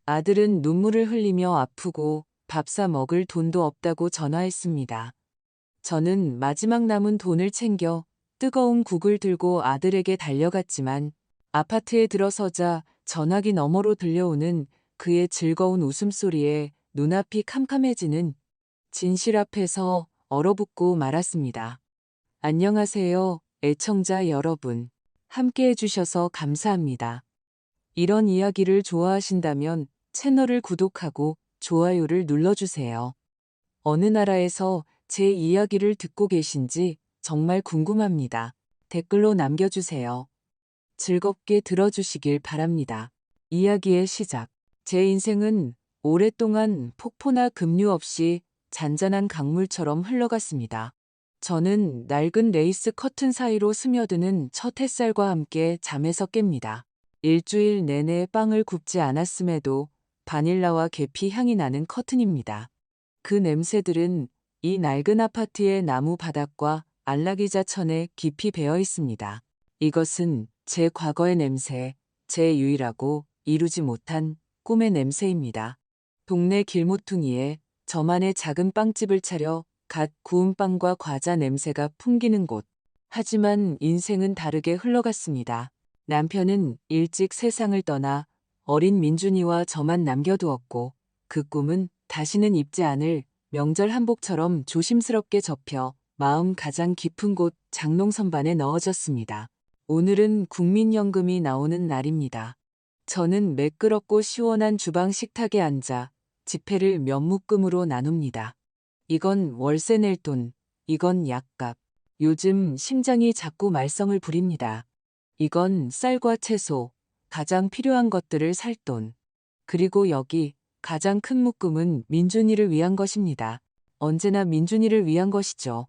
아들은 눈물을 흘리며 아프고 밥 사 먹을 돈도 없다고 전화했습니다. 저는 마지막 남은 돈을 챙겨 뜨거운 국을 들고 아들에게 달려갔지만 아파트에 들어서자 전화기 너머로 들려오는 그의 즐거운 웃음소리에 눈앞이 캄캄해지는 진실 앞에서 얼어붙고 말았습니다. 안녕하세요, 애청자 여러분. 함께 해주셔서 감사합니다. 이런 이야기를 좋아하신다면 채널을 구독하고 좋아요를 눌러주세요. 어느 나라에서 제 이야기를 듣고 계신지 정말 궁금합니다. 댓글로 남겨주세요. 즐겁게 들어주시길 바랍니다. 이야기의 시작. 제 인생은 오랫동안 폭포나 급류 없이 잔잔한 강물처럼 흘러갔습니다. 저는 낡은 레이스 커튼 사이로 스며드는 첫 햇살과 함께 잠에서 깹니다. 일주일 내내 빵을 굽지 않았음에도 바닐라와 계피 향이 나는 커튼입니다. 그 냄새들은 이 낡은 아파트의 나무 바닥과 안락의자천에 깊이 배어 있습니다. 이것은 제 과거의 냄새, 제 유일하고 이루지 못한 꿈의 냄새입니다. 동네 길모퉁이에 저만의 작은 빵집을 차려 갓 구운 빵과 과자 냄새가 풍기는 곳. 하지만 인생은 다르게 흘러갔습니다. 남편은 일찍 세상을 떠나 어린 민준이와 저만 남겨두었고 그 꿈은 다시는 입지 않을 명절 한복처럼 조심스럽게 접혀 마음 가장 깊은 곳 장롱 선반에 넣어졌습니다. 오늘은 국민연금이 나오는 날입니다. 저는 매끄럽고 시원한 주방 식탁에 앉아 지폐를 몇 묶음으로 나눕니다. 이건 월세 낼 돈, 이건 약값. 요즘 심장이 자꾸 말썽을 부립니다. 이건 쌀과 채소, 가장 필요한 것들을 살 돈. 그리고 여기 가장 큰 묶음은 민준이를 위한 것입니다. 언제나 민준이를 위한 것이죠.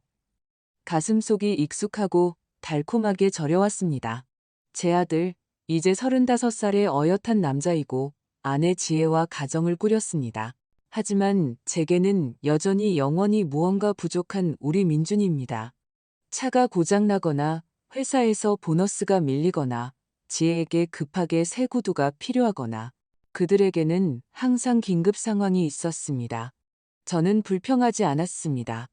가슴속이 익숙하고 달콤하게 저려왔습니다. 제 아들, 이제 35살의 어엿한 남자이고 아내 지혜와 가정을 꾸렸습니다. 하지만 제게는 여전히 영원히 무언가 부족한 우리 민준이입니다. 차가 고장나거나 회사에서 보너스가 밀리거나 지혜에게 급하게 새 구두가 필요하거나 그들에게는 항상 긴급 상황이 있었습니다. 저는 불평하지 않았습니다.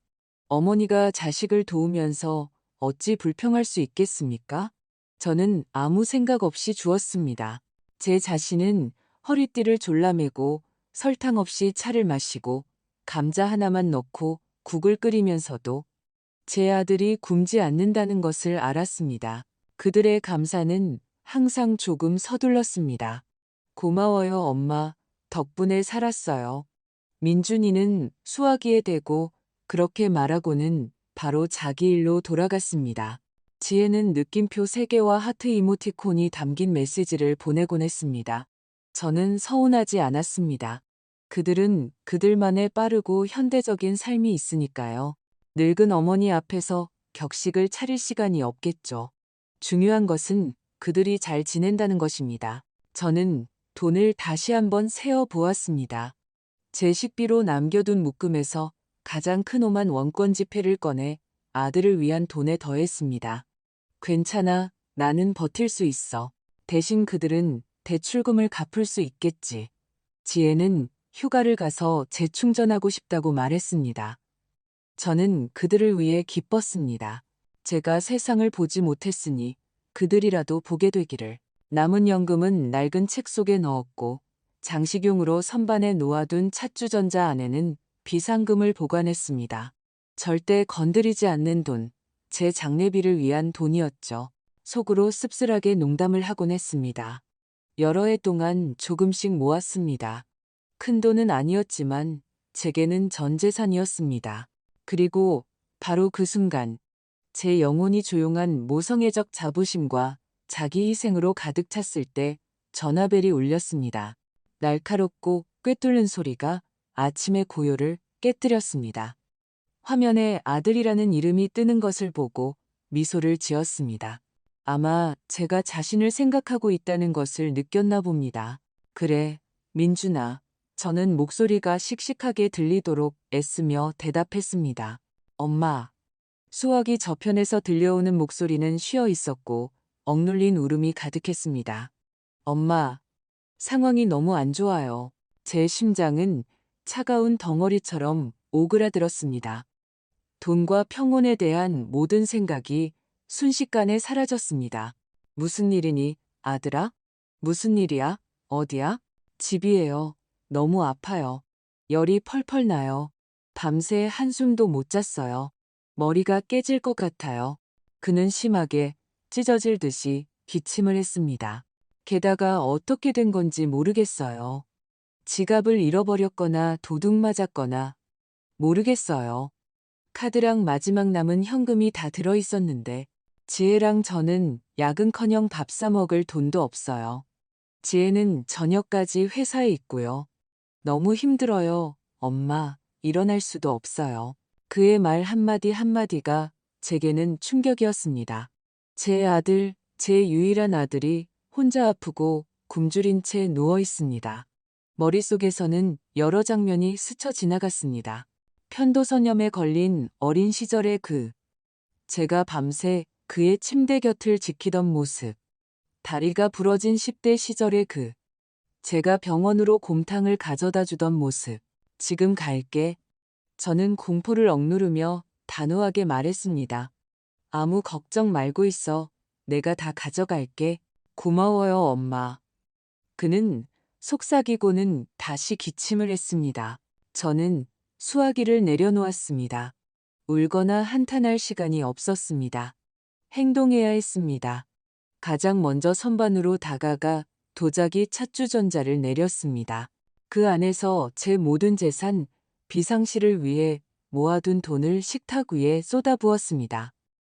어머니가 자식을 도우면서 어찌 불평할 수 있겠습니까? 저는 아무 생각 없이 주었습니다. 제 자신은 허리띠를 졸라매고 설탕 없이 차를 마시고 감자 하나만 넣고 국을 끓이면서도 제 아들이 굶지 않는다는 것을 알았습니다. 그들의 감사는 항상 조금 서둘렀습니다. 고마워요, 엄마. 덕분에 살았어요. 민준이는 수화기에 대고 그렇게 말하고는 바로 자기 일로 돌아갔습니다. 지혜는 느낌표 3개와 하트 이모티콘이 담긴 메시지를 보내곤 했습니다. 저는 서운하지 않았습니다. 그들은 그들만의 빠르고 현대적인 삶이 있으니까요. 늙은 어머니 앞에서 격식을 차릴 시간이 없겠죠. 중요한 것은 그들이 잘 지낸다는 것입니다. 저는 돈을 다시 한번 세어 보았습니다. 제 식비로 남겨둔 묶음에서 가장 큰 오만 원권 지폐를 꺼내 아들을 위한 돈에 더했습니다. 괜찮아, 나는 버틸 수 있어. 대신 그들은 대출금을 갚을 수 있겠지. 지혜는 휴가를 가서 재충전하고 싶다고 말했습니다. 저는 그들을 위해 기뻤습니다. 제가 세상을 보지 못했으니 그들이라도 보게 되기를. 남은 연금은 낡은 책 속에 넣었고 장식용으로 선반에 놓아둔 찻주전자 안에는 비상금을 보관했습니다. 절대 건드리지 않는 돈, 제 장례비를 위한 돈이었죠. 속으로 씁쓸하게 농담을 하곤 했습니다. 여러 해 동안 조금씩 모았습니다. 큰 돈은 아니었지만 제게는 전 재산이었습니다. 그리고 바로 그 순간 제 영혼이 조용한 모성애적 자부심과 자기 희생으로 가득 찼을 때 전화벨이 울렸습니다. 날카롭고 꿰뚫는 소리가 아침의 고요를 깨뜨렸습니다. 화면에 아들이라는 이름이 뜨는 것을 보고 미소를 지었습니다. 아마 제가 자신을 생각하고 있다는 것을 느꼈나 봅니다. 그래, 민준아. 저는 목소리가 씩씩하게 들리도록 애쓰며 대답했습니다. 엄마. 수화기 저편에서 들려오는 목소리는 쉬어 있었고 억눌린 울음이 가득했습니다. 엄마, 상황이 너무 안 좋아요. 제 심장은 차가운 덩어리처럼 오그라들었습니다. 돈과 평온에 대한 모든 생각이 순식간에 사라졌습니다. 무슨 일이니, 아들아? 무슨 일이야? 어디야? 집이에요. 너무 아파요. 열이 펄펄 나요. 밤새 한숨도 못 잤어요. 머리가 깨질 것 같아요. 그는 심하게 찢어질 듯이 기침을 했습니다. 게다가 어떻게 된 건지 모르겠어요. 지갑을 잃어버렸거나 도둑 맞았거나 모르겠어요. 카드랑 마지막 남은 현금이 다 들어 있었는데 지혜랑 저는 야근커녕 밥 사 먹을 돈도 없어요. 지혜는 저녁까지 회사에 있고요. 너무 힘들어요. 엄마, 일어날 수도 없어요. 그의 말 한마디 한마디가 제게는 충격이었습니다. 제 아들, 제 유일한 아들이 혼자 아프고 굶주린 채 누워 있습니다. 머릿속에서는 여러 장면이 스쳐 지나갔습니다. 편도선염에 걸린 어린 시절의 제가 밤새 그의 침대 곁을 지키던 모습, 다리가 부러진 10대 시절의 제가 병원으로 곰탕을 가져다 주던 모습, 지금 갈게. 저는 공포를 억누르며 단호하게 말했습니다. 아무 걱정 말고 있어. 내가 다 가져갈게. 고마워요, 엄마. 그는 속삭이고는 다시 기침을 했습니다. 저는 수화기를 내려놓았습니다. 울거나 한탄할 시간이 없었습니다. 행동해야 했습니다. 가장 먼저 선반으로 다가가 도자기 찻주전자를 내렸습니다. 그 안에서 제 모든 재산, 비상시를 위해 모아둔 돈을 식탁 위에 쏟아부었습니다.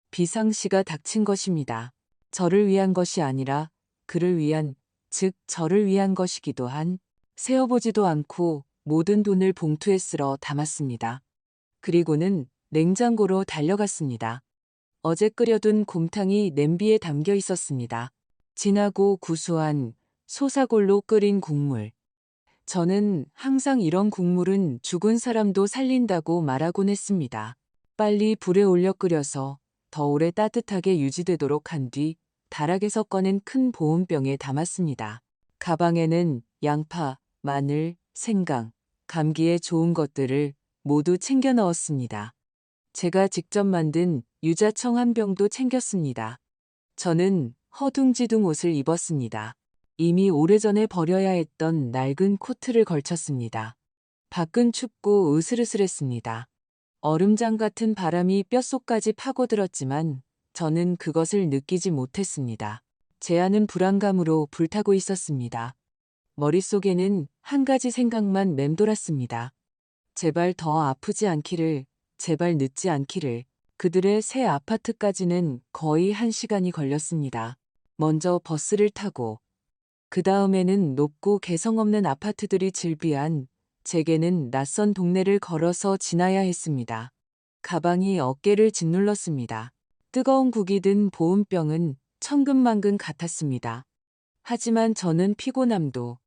비상시가 닥친 것입니다. 저를 위한 것이 아니라 그를 위한, 즉 저를 위한 것이기도 한, 세어보지도 않고 모든 돈을 봉투에 쓸어 담았습니다. 그리고는 냉장고로 달려갔습니다. 어제 끓여둔 곰탕이 냄비에 담겨 있었습니다. 진하고 구수한 소사골로 끓인 국물. 저는 항상 이런 국물은 죽은 사람도 살린다고 말하곤 했습니다. 빨리 불에 올려 끓여서 더 오래 따뜻하게 유지되도록 한 뒤 다락에서 꺼낸 큰 보온병에 담았습니다. 가방에는 양파, 마늘, 생강, 감기에 좋은 것들을 모두 챙겨 넣었습니다. 제가 직접 만든 유자청 한 병도 챙겼습니다. 저는 허둥지둥 옷을 입었습니다. 이미 오래전에 버려야 했던 낡은 코트를 걸쳤습니다. 밖은 춥고 으슬으슬했습니다. 얼음장 같은 바람이 뼛속까지 파고들었지만 저는 그것을 느끼지 못했습니다. 제 안은 불안감으로 불타고 있었습니다. 머릿속에는 한 가지 생각만 맴돌았습니다. 제발 더 아프지 않기를, 제발 늦지 않기를. 그들의 새 아파트까지는 거의 1시간이 걸렸습니다. 먼저 버스를 타고 그 다음에는 높고 개성 없는 아파트들이 즐비한 제게는 낯선 동네를 걸어서 지나야 했습니다. 가방이 어깨를 짓눌렀습니다. 뜨거운 국이 든 보온병은 천근만근 같았습니다. 하지만 저는 피곤함도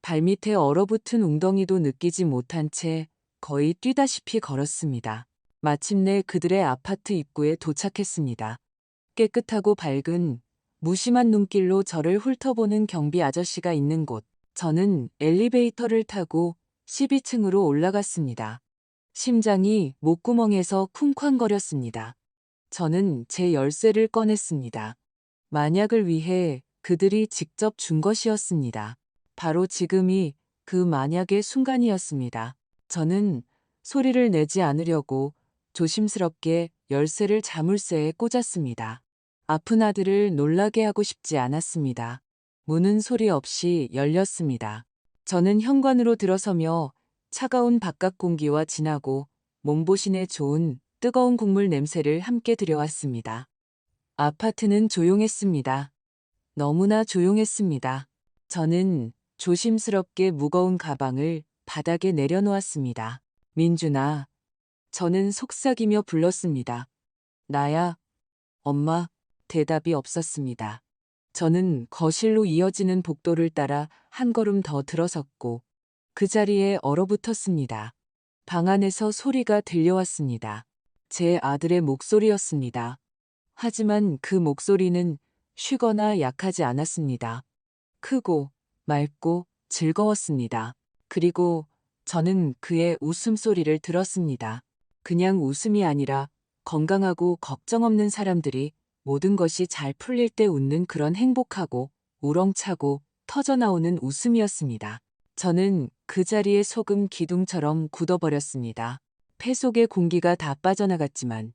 발밑에 얼어붙은 웅덩이도 느끼지 못한 채 거의 뛰다시피 걸었습니다. 마침내 그들의 아파트 입구에 도착했습니다. 깨끗하고 밝은 무심한 눈길로 저를 훑어보는 경비 아저씨가 있는 곳. 저는 엘리베이터를 타고 12층으로 올라갔습니다. 심장이 목구멍에서 쿵쾅거렸습니다. 저는 제 열쇠를 꺼냈습니다. 만약을 위해 그들이 직접 준 것이었습니다. 바로 지금이 그 만약의 순간이었습니다. 저는 소리를 내지 않으려고 조심스럽게 열쇠를 자물쇠에 꽂았습니다. 아픈 아들을 놀라게 하고 싶지 않았습니다. 문은 소리 없이 열렸습니다. 저는 현관으로 들어서며 차가운 바깥 공기와 진하고 몸보신에 좋은 뜨거운 국물 냄새를 함께 들여왔습니다. 아파트는 조용했습니다. 너무나 조용했습니다. 저는 조심스럽게 무거운 가방을 바닥에 내려놓았습니다. 민준아, 저는 속삭이며 불렀습니다. 나야, 엄마. 대답이 없었습니다. 저는 거실로 이어지는 복도를 따라 한 걸음 더 들어섰고 그 자리에 얼어붙었습니다. 방 안에서 소리가 들려왔습니다. 제 아들의 목소리였습니다. 하지만 그 목소리는 쉬거나 약하지 않았습니다. 크고 맑고 즐거웠습니다. 그리고 저는 그의 웃음소리를 들었습니다. 그냥 웃음이 아니라 건강하고 걱정 없는 사람들이 모든 것이 잘 풀릴 때 웃는 그런 행복하고 우렁차고 터져나오는 웃음이었습니다. 저는 그 자리에 소금 기둥처럼 굳어버렸습니다. 폐 속의 공기가 다 빠져나갔지만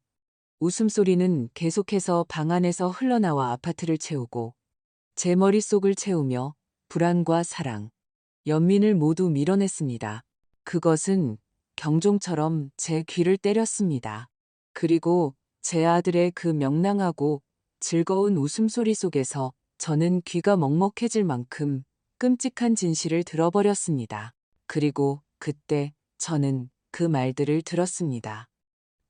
웃음소리는 계속해서 방 안에서 흘러나와 아파트를 채우고 제 머릿속을 채우며 불안과 사랑, 연민을 모두 밀어냈습니다. 그것은 경종처럼 제 귀를 때렸습니다. 그리고 제 아들의 그 명랑하고 즐거운 웃음소리 속에서 저는 귀가 먹먹해질 만큼 끔찍한 진실을 들어버렸습니다. 그리고 그때 저는 그 말들을 들었습니다.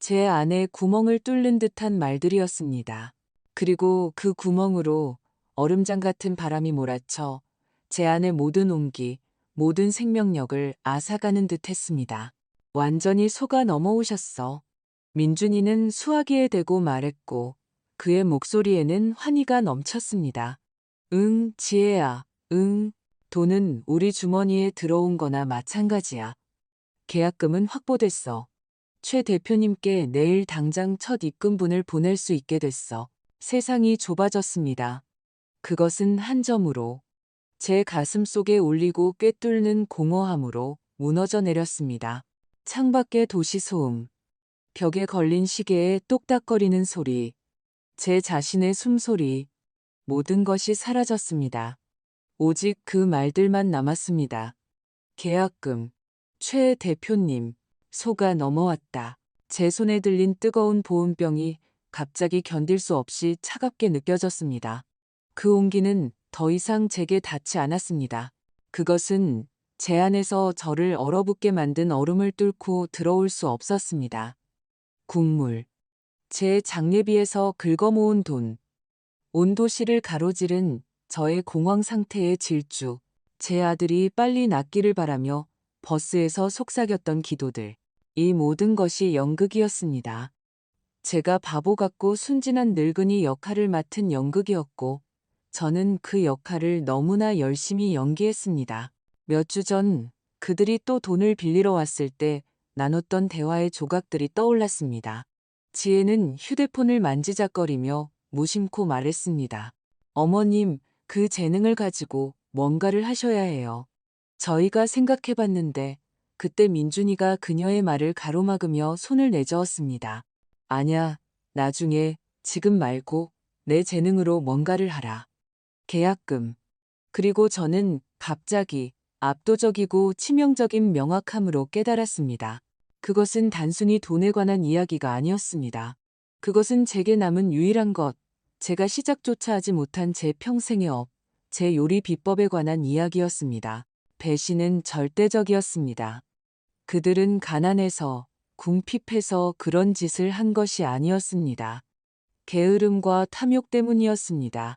제 안에 구멍을 뚫는 듯한 말들이었습니다. 그리고 그 구멍으로 얼음장 같은 바람이 몰아쳐 제 안의 모든 온기, 모든 생명력을 앗아가는 듯 했습니다. 완전히 속아 넘어오셨어. 민준이는 수화기에 대고 말했고 그의 목소리에는 환희가 넘쳤습니다. 응, 지혜야, 응. 돈은 우리 주머니에 들어온 거나 마찬가지야. 계약금은 확보됐어. 최 대표님께 내일 당장 첫 입금분을 보낼 수 있게 됐어. 세상이 좁아졌습니다. 그것은 한 점으로 제 가슴 속에 울리고 꿰뚫는 공허함으로 무너져 내렸습니다. 창밖의 도시 소음, 벽에 걸린 시계의 똑딱거리는 소리, 제 자신의 숨소리, 모든 것이 사라졌습니다. 오직 그 말들만 남았습니다. 계약금, 최 대표님, 속아 넘어왔다. 제 손에 들린 뜨거운 보온병이 갑자기 견딜 수 없이 차갑게 느껴졌습니다. 그 온기는 더 이상 제게 닿지 않았습니다. 그것은 제 안에서 저를 얼어붙게 만든 얼음을 뚫고 들어올 수 없었습니다. 국물, 제 장례비에서 긁어모은 돈, 온 도시를 가로지른 저의 공황 상태의 질주, 제 아들이 빨리 낫기를 바라며 버스에서 속삭였던 기도들, 이 모든 것이 연극이었습니다. 제가 바보 같고 순진한 늙은이 역할을 맡은 연극이었고, 저는 그 역할을 너무나 열심히 연기했습니다. 몇 주 전 그들이 또 돈을 빌리러 왔을 때 나눴던 대화의 조각들이 떠올랐습니다. 지혜는 휴대폰을 만지작거리며 무심코 말했습니다. 어머님, 그 재능을 가지고 뭔가를 하셔야 해요. 저희가 생각해봤는데 그때 민준이가 그녀의 말을 가로막으며 손을 내저었습니다. 아냐, 나중에, 지금 말고 내 재능으로 뭔가를 하라. 계약금. 그리고 저는 갑자기 압도적이고 치명적인 명확함으로 깨달았습니다. 그것은 단순히 돈에 관한 이야기가 아니었습니다. 그것은 제게 남은 유일한 것, 제가 시작조차 하지 못한 제 평생의 업, 제 요리 비법에 관한 이야기였습니다. 배신은 절대적이었습니다. 그들은 가난해서, 궁핍해서 그런 짓을 한 것이 아니었습니다. 게으름과 탐욕 때문이었습니다.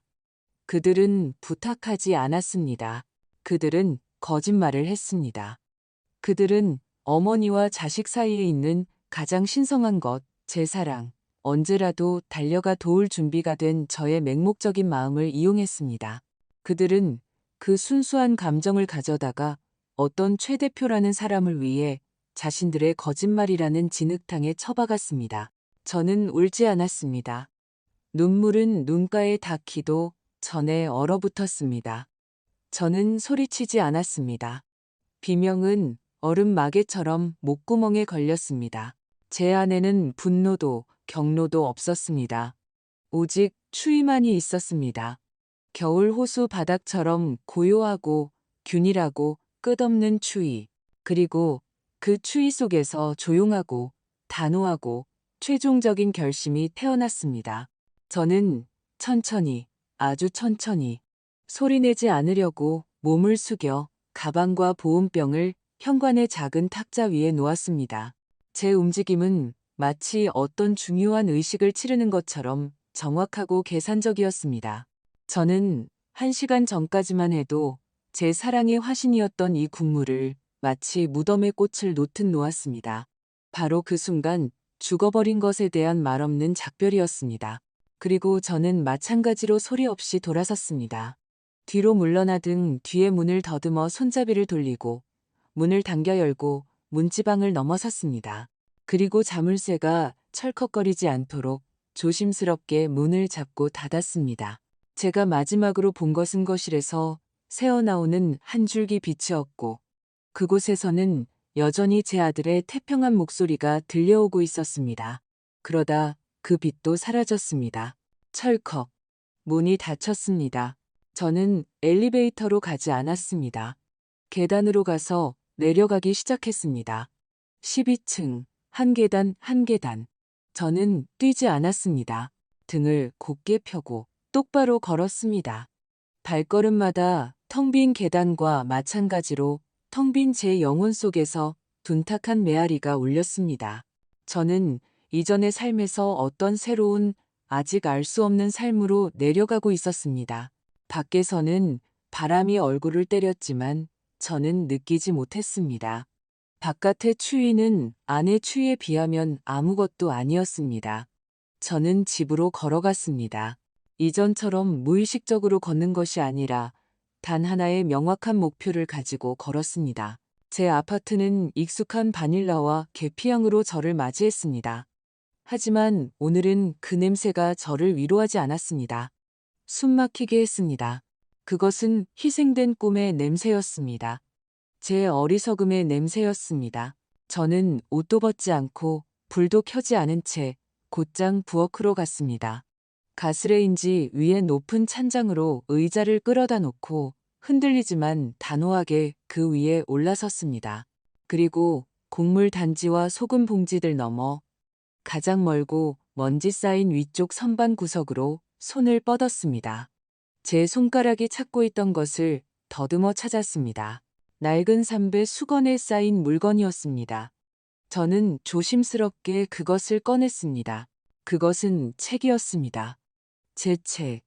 그들은 부탁하지 않았습니다. 그들은 거짓말을 했습니다. 그들은 어머니와 자식 사이에 있는 가장 신성한 것, 제 사랑, 언제라도 달려가 도울 준비가 된 저의 맹목적인 마음을 이용했습니다. 그들은 그 순수한 감정을 가져다가 어떤 최 대표라는 사람을 위해 자신들의 거짓말이라는 진흙탕에 처박았습니다. 저는 울지 않았습니다. 눈물은 눈가에 닿기도 전에 얼어붙었습니다. 저는 소리치지 않았습니다. 비명은 얼음 마개처럼 목구멍에 걸렸습니다. 제 안에는 분노도 경로도 없었습니다. 오직 추위만이 있었습니다. 겨울 호수 바닥처럼 고요하고 균일하고 끝없는 추위. 그리고 그 추위 속에서 조용하고 단호하고 최종적인 결심이 태어났습니다. 저는 천천히, 아주 천천히 소리내지 않으려고 몸을 숙여 가방과 보온병을 현관의 작은 탁자 위에 놓았습니다. 제 움직임은 마치 어떤 중요한 의식을 치르는 것처럼 정확하고 계산적이었습니다. 저는 1시간 전까지만 해도 제 사랑의 화신이었던 이 국물을 마치 무덤에 꽃을 놓듯 놓았습니다. 바로 그 순간 죽어버린 것에 대한 말없는 작별이었습니다. 그리고 저는 마찬가지로 소리 없이 돌아섰습니다. 뒤로 물러나등 뒤에 문을 더듬어 손잡이를 돌리고 문을 당겨 열고 문지방을 넘어섰습니다. 그리고 자물쇠가 철컥거리지 않도록 조심스럽게 문을 잡고 닫았습니다. 제가 마지막으로 본 것은 거실에서 새어나오는 한 줄기 빛이었고 그곳에서는 여전히 제 아들의 태평한 목소리가 들려오고 있었습니다. 그러다 그 빛도 사라졌습니다. 철컥. 문이 닫혔습니다. 저는 엘리베이터로 가지 않았습니다. 계단으로 가서 내려가기 시작했습니다. 12층, 한 계단, 한 계단. 저는 뛰지 않았습니다. 등을 곧게 펴고 똑바로 걸었습니다. 발걸음마다 텅 빈 계단과 마찬가지로 텅 빈 제 영혼 속에서 둔탁한 메아리가 울렸습니다. 저는 이전의 삶에서 어떤 새로운 아직 알 수 없는 삶으로 내려가고 있었습니다. 밖에서는 바람이 얼굴을 때렸지만 저는 느끼지 못했습니다. 바깥의 추위는 안의 추위에 비하면 아무것도 아니었습니다. 저는 집으로 걸어갔습니다. 이전처럼 무의식적으로 걷는 것이 아니라 단 하나의 명확한 목표를 가지고 걸었습니다. 제 아파트는 익숙한 바닐라와 계피향으로 저를 맞이했습니다. 하지만 오늘은 그 냄새가 저를 위로하지 않았습니다. 숨막히게 했습니다. 그것은 희생된 꿈의 냄새였습니다. 제 어리석음의 냄새였습니다. 저는 옷도 벗지 않고 불도 켜지 않은 채 곧장 부엌으로 갔습니다. 가스레인지 위에 높은 찬장으로 의자를 끌어다 놓고 흔들리지만 단호하게 그 위에 올라섰습니다. 그리고 곡물 단지와 소금 봉지들 넘어 가장 멀고 먼지 쌓인 위쪽 선반 구석으로 손을 뻗었습니다. 제 손가락이 찾고 있던 것을 더듬어 찾았습니다. 낡은 삼배 수건에 쌓인 물건이었습니다. 저는 조심스럽게 그것을 꺼냈습니다. 그것은 책이었습니다. 제 책.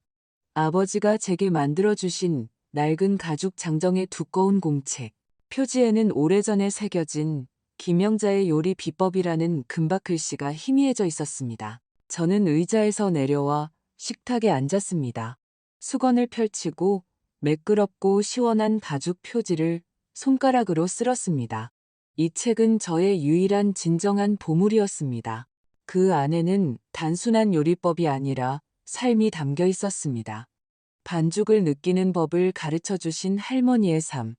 아버지가 제게 만들어주신 낡은 가죽 장정의 두꺼운 공책. 표지에는 오래전에 새겨진 김영자의 요리 비법이라는 금박 글씨가 희미해져 있었습니다. 저는 의자에서 내려와 식탁에 앉았습니다. 수건을 펼치고 매끄럽고 시원한 가죽 표지를 손가락으로 쓸었습니다. 이 책은 저의 유일한 진정한 보물이었습니다. 그 안에는 단순한 요리법이 아니라 삶이 담겨 있었습니다. 반죽을 느끼는 법을 가르쳐 주신 할머니의 삶,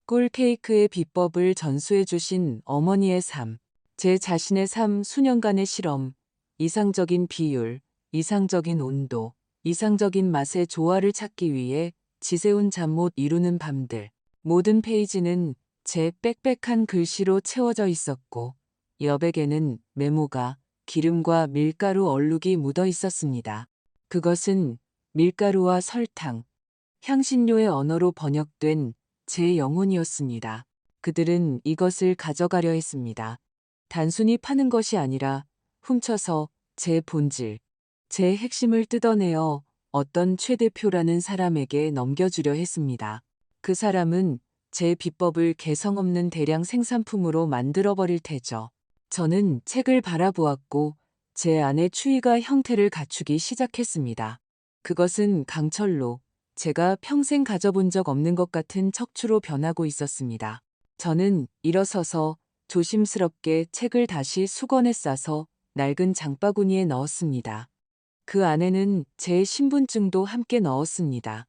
꿀케이크의 비법을 전수해 주신 어머니의 삶, 제 자신의 삶 수년간의 실험, 이상적인 비율, 이상적인 온도, 이상적인 맛의 조화를 찾기 위해 지새운 잠 못 이루는 밤들. 모든 페이지는 제 빽빽한 글씨로 채워져 있었고 여백에는 메모가 기름과 밀가루 얼룩이 묻어 있었습니다. 그것은 밀가루와 설탕, 향신료의 언어로 번역된 제 영혼이었습니다. 그들은 이것을 가져가려 했습니다. 단순히 파는 것이 아니라 훔쳐서 제 본질, 제 핵심을 뜯어내어 어떤 최 대표라는 사람에게 넘겨주려 했습니다. 그 사람은 제 비법을 개성 없는 대량 생산품으로 만들어버릴 테죠. 저는 책을 바라보았고 제 안의 추위가 형태를 갖추기 시작했습니다. 그것은 강철로 제가 평생 가져본 적 없는 것 같은 척추로 변하고 있었습니다. 저는 일어서서 조심스럽게 책을 다시 수건에 싸서 낡은 장바구니에 넣었습니다. 그 안에는 제 신분증도 함께 넣었습니다.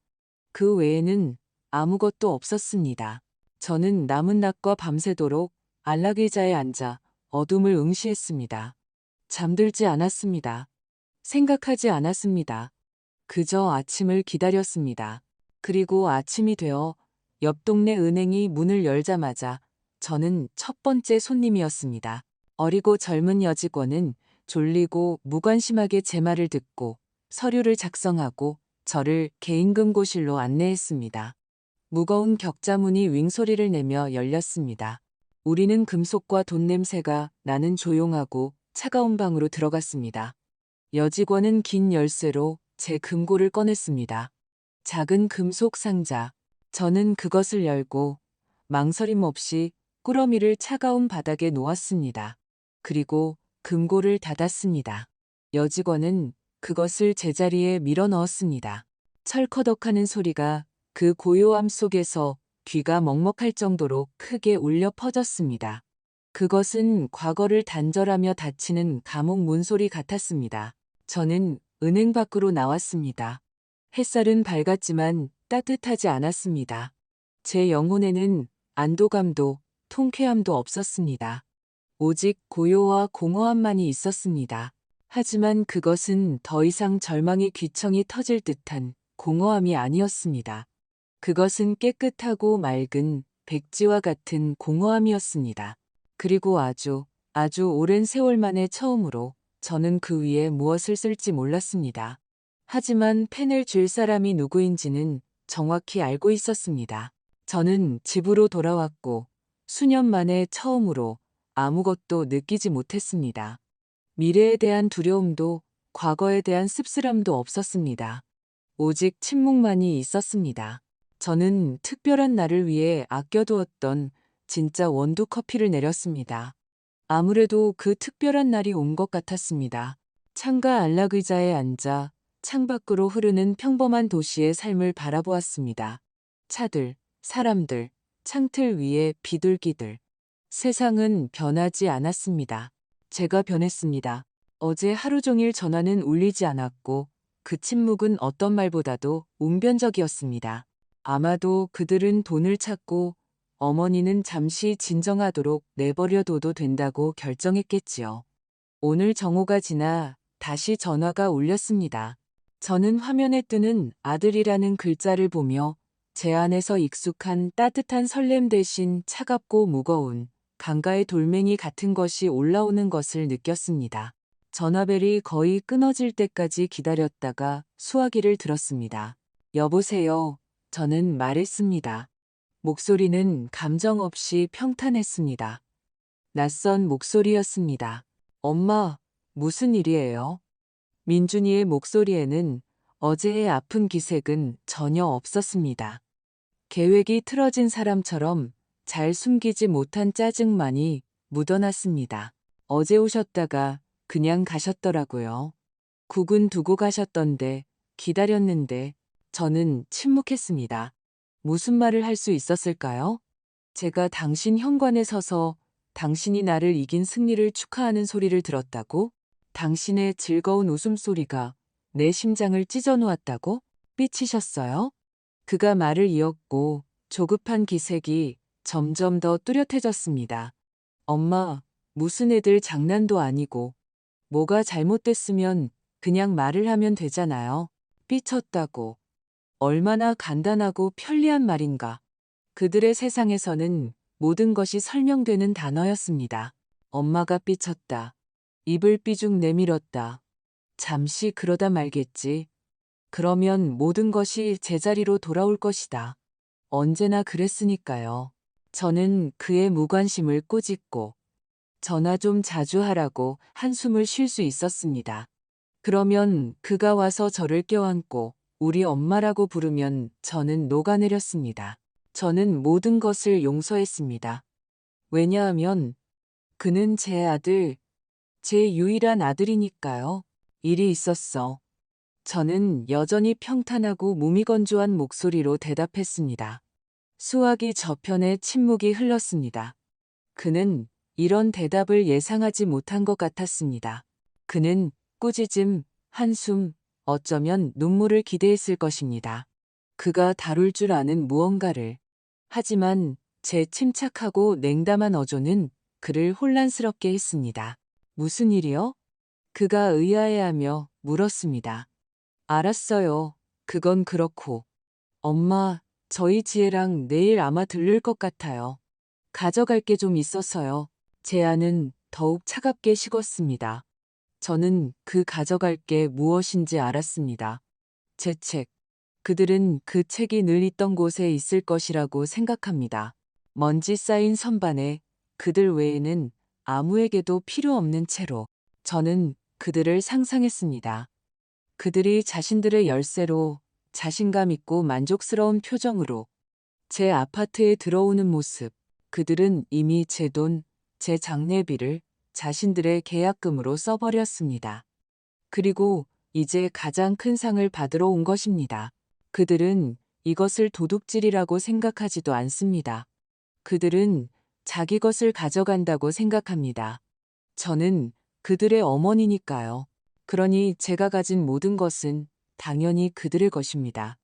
그 외에는 아무것도 없었습니다. 저는 남은 낮과 밤새도록 안락의자에 앉아 어둠을 응시했습니다. 잠들지 않았습니다. 생각하지 않았습니다. 그저 아침을 기다렸습니다. 그리고 아침이 되어 옆 동네 은행이 문을 열자마자 저는 첫 번째 손님이었습니다. 어리고 젊은 여직원은 졸리고 무관심하게 제 말을 듣고 서류를 작성하고 저를 개인금고실로 안내했습니다. 무거운 격자문이 윙소리를 내며 열렸습니다. 우리는 금속과 돈 냄새가 나는 조용하고 차가운 방으로 들어갔습니다. 여직원은 긴 열쇠로 제 금고를 꺼냈습니다. 작은 금속 상자. 저는 그것을 열고 망설임 없이 꾸러미를 차가운 바닥에 놓았습니다. 그리고 금고를 닫았습니다. 여직원은 그것을 제자리에 밀어 넣었습니다. 철커덕하는 소리가 그 고요함 속에서 귀가 먹먹할 정도로 크게 울려 퍼졌습니다. 그것은 과거를 단절하며 닫히는 감옥 문소리 같았습니다. 저는 은행 밖으로 나왔습니다. 햇살은 밝았지만 따뜻하지 않았습니다. 제 영혼에는 안도감도 통쾌함도 없었습니다. 오직 고요와 공허함만이 있었습니다. 하지만 그것은 더 이상 절망의 귀청이 터질 듯한 공허함이 아니었습니다. 그것은 깨끗하고 맑은 백지와 같은 공허함이었습니다. 그리고 아주 오랜 세월 만에 처음으로 저는 그 위에 무엇을 쓸지 몰랐습니다. 하지만 펜을 쥘 사람이 누구인지는 정확히 알고 있었습니다. 저는 집으로 돌아왔고 수년 만에 처음으로 아무것도 느끼지 못했습니다. 미래에 대한 두려움도 과거에 대한 씁쓸함도 없었습니다. 오직 침묵만이 있었습니다. 저는 특별한 날을 위해 아껴두었던 진짜 원두 커피를 내렸습니다. 아무래도 그 특별한 날이 온 것 같았습니다. 창가 안락의자에 앉아 창밖으로 흐르는 평범한 도시의 삶을 바라보았습니다. 차들, 사람들, 창틀 위에 비둘기들. 세상은 변하지 않았습니다. 제가 변했습니다. 어제 하루 종일 전화는 울리지 않았고 그 침묵은 어떤 말보다도 웅변적이었습니다. 아마도 그들은 돈을 찾고 어머니는 잠시 진정하도록 내버려둬도 된다고 결정했겠지요. 오늘 정오가 지나 다시 전화가 울렸습니다. 저는 화면에 뜨는 아들이라는 글자를 보며 제 안에서 익숙한 따뜻한 설렘 대신 차갑고 무거운 강가의 돌멩이 같은 것이 올라오는 것을 느꼈습니다. 전화벨이 거의 끊어질 때까지 기다렸다가 수화기를 들었습니다. 여보세요. 저는 말했습니다. 목소리는 감정 없이 평탄했습니다. 낯선 목소리였습니다. 엄마, 무슨 일이에요? 민준이의 목소리에는 어제의 아픈 기색은 전혀 없었습니다. 계획이 틀어진 사람처럼 잘 숨기지 못한 짜증만이 묻어났습니다. 어제 오셨다가 그냥 가셨더라고요. 국은 두고 가셨던데 기다렸는데 저는 침묵했습니다. 무슨 말을 할 수 있었을까요? 제가 당신 현관에 서서 당신이 나를 이긴 승리를 축하하는 소리를 들었다고? 당신의 즐거운 웃음소리가 내 심장을 찢어놓았다고? 삐치셨어요? 그가 말을 이었고 조급한 기색이 점점 더 뚜렷해졌습니다. 엄마, 무슨 애들 장난도 아니고 뭐가 잘못됐으면 그냥 말을 하면 되잖아요. 삐쳤다고. 얼마나 간단하고 편리한 말인가. 그들의 세상에서는 모든 것이 설명되는 단어였습니다. 엄마가 삐쳤다. 입을 삐죽 내밀었다. 잠시 그러다 말겠지. 그러면 모든 것이 제자리로 돌아올 것이다. 언제나 그랬으니까요. 저는 그의 무관심을 꾸짖고 전화 좀 자주 하라고 한숨을 쉴 수 있었습니다. 그러면 그가 와서 저를 껴안고 우리 엄마라고 부르면 저는 녹아내렸습니다. 저는 모든 것을 용서했습니다. 왜냐하면 그는 제 아들, 제 유일한 아들이니까요. 일이 있었어. 저는 여전히 평탄하고 무미건조한 목소리로 대답했습니다. 수화기 저편에 침묵이 흘렀습니다. 그는 이런 대답을 예상하지 못한 것 같았습니다. 그는 꾸짖음, 한숨, 어쩌면 눈물을 기대했을 것입니다. 그가 다룰 줄 아는 무언가를. 하지만 제 침착하고 냉담한 어조는 그를 혼란스럽게 했습니다. 무슨 일이요? 그가 의아해하며 물었습니다. 알았어요. 그건 그렇고. 엄마, 저희 지혜랑 내일 아마 들를 것 같아요. 가져갈 게 좀 있어서요. 제 안은 더욱 차갑게 식었습니다. 저는 그 가져갈 게 무엇인지 알았습니다. 제 책. 그들은 그 책이 늘 있던 곳에 있을 것이라고 생각합니다. 먼지 쌓인 선반에 그들 외에는 아무에게도 필요 없는 채로 저는 그들을 상상했습니다. 그들이 자신들의 열쇠로 자신감 있고 만족스러운 표정으로 제 아파트에 들어오는 모습. 그들은 이미 제 돈, 제 장례비를 자신들의 계약금으로 써버렸습니다. 그리고 이제 가장 큰 상을 받으러 온 것입니다. 그들은 이것을 도둑질이라고 생각하지도 않습니다. 그들은 자기 것을 가져간다고 생각합니다. 저는 그들의 어머니니까요. 그러니 제가 가진 모든 것은 당연히 그들의 것입니다.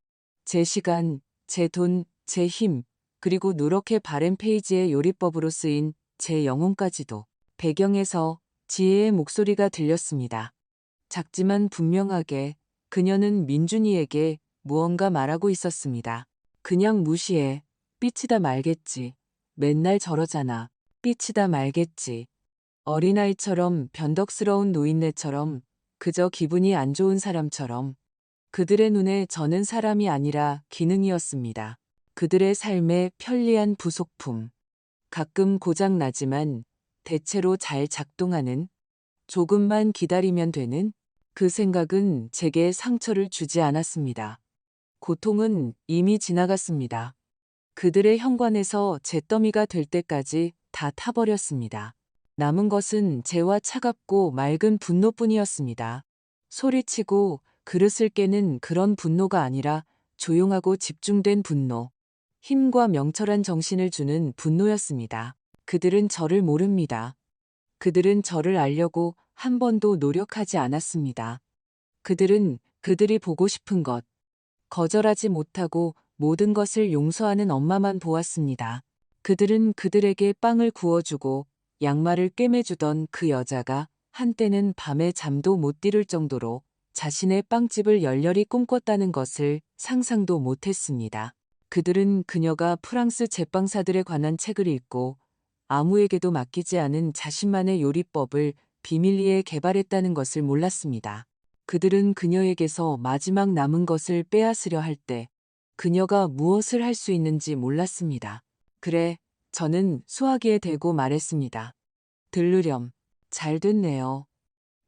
제 시간, 제 돈, 제 힘, 그리고 누렇게 바른 페이지의 요리법으로 쓰인 제 영혼까지도. 배경에서 지혜의 목소리가 들렸습니다. 작지만 분명하게 그녀는 민준이에게 무언가 말하고 있었습니다. 그냥 무시해. 삐치다 말겠지. 맨날 저러잖아. 삐치다 말겠지. 어린아이처럼 변덕스러운 노인네처럼 그저 기분이 안 좋은 사람처럼 그들의 눈에 저는 사람이 아니라 기능이었습니다. 그들의 삶의 편리한 부속품. 가끔 고장나지만 대체로 잘 작동하는 조금만 기다리면 되는 그 생각은 제게 상처를 주지 않았습니다. 고통은 이미 지나갔습니다. 그들의 현관에서 잿더미가 될 때까지 다 타버렸습니다. 남은 것은 재와 차갑고 맑은 분노뿐이었습니다. 소리치고 그릇을 깨는 그런 분노가 아니라 조용하고 집중된 분노. 힘과 명철한 정신을 주는 분노였습니다. 그들은 저를 모릅니다. 그들은 저를 알려고 한 번도 노력하지 않았습니다. 그들은 그들이 보고 싶은 것, 거절하지 못하고 모든 것을 용서하는 엄마만 보았습니다. 그들은 그들에게 빵을 구워주고 양말을 꿰매주던 그 여자가 한때는 밤에 잠도 못 이룰 정도로 자신의 빵집을 열렬히 꿈꿨다는 것을 상상도 못했습니다. 그들은 그녀가 프랑스 제빵사들에 관한 책을 읽고 아무에게도 맡기지 않은 자신만의 요리법을 비밀리에 개발했다는 것을 몰랐습니다. 그들은 그녀에게서 마지막 남은 것을 빼앗으려 할 때 그녀가 무엇을 할 수 있는지 몰랐습니다. 그래, 저는 수화기에 대고 말했습니다. 들르렴. 잘 됐네요.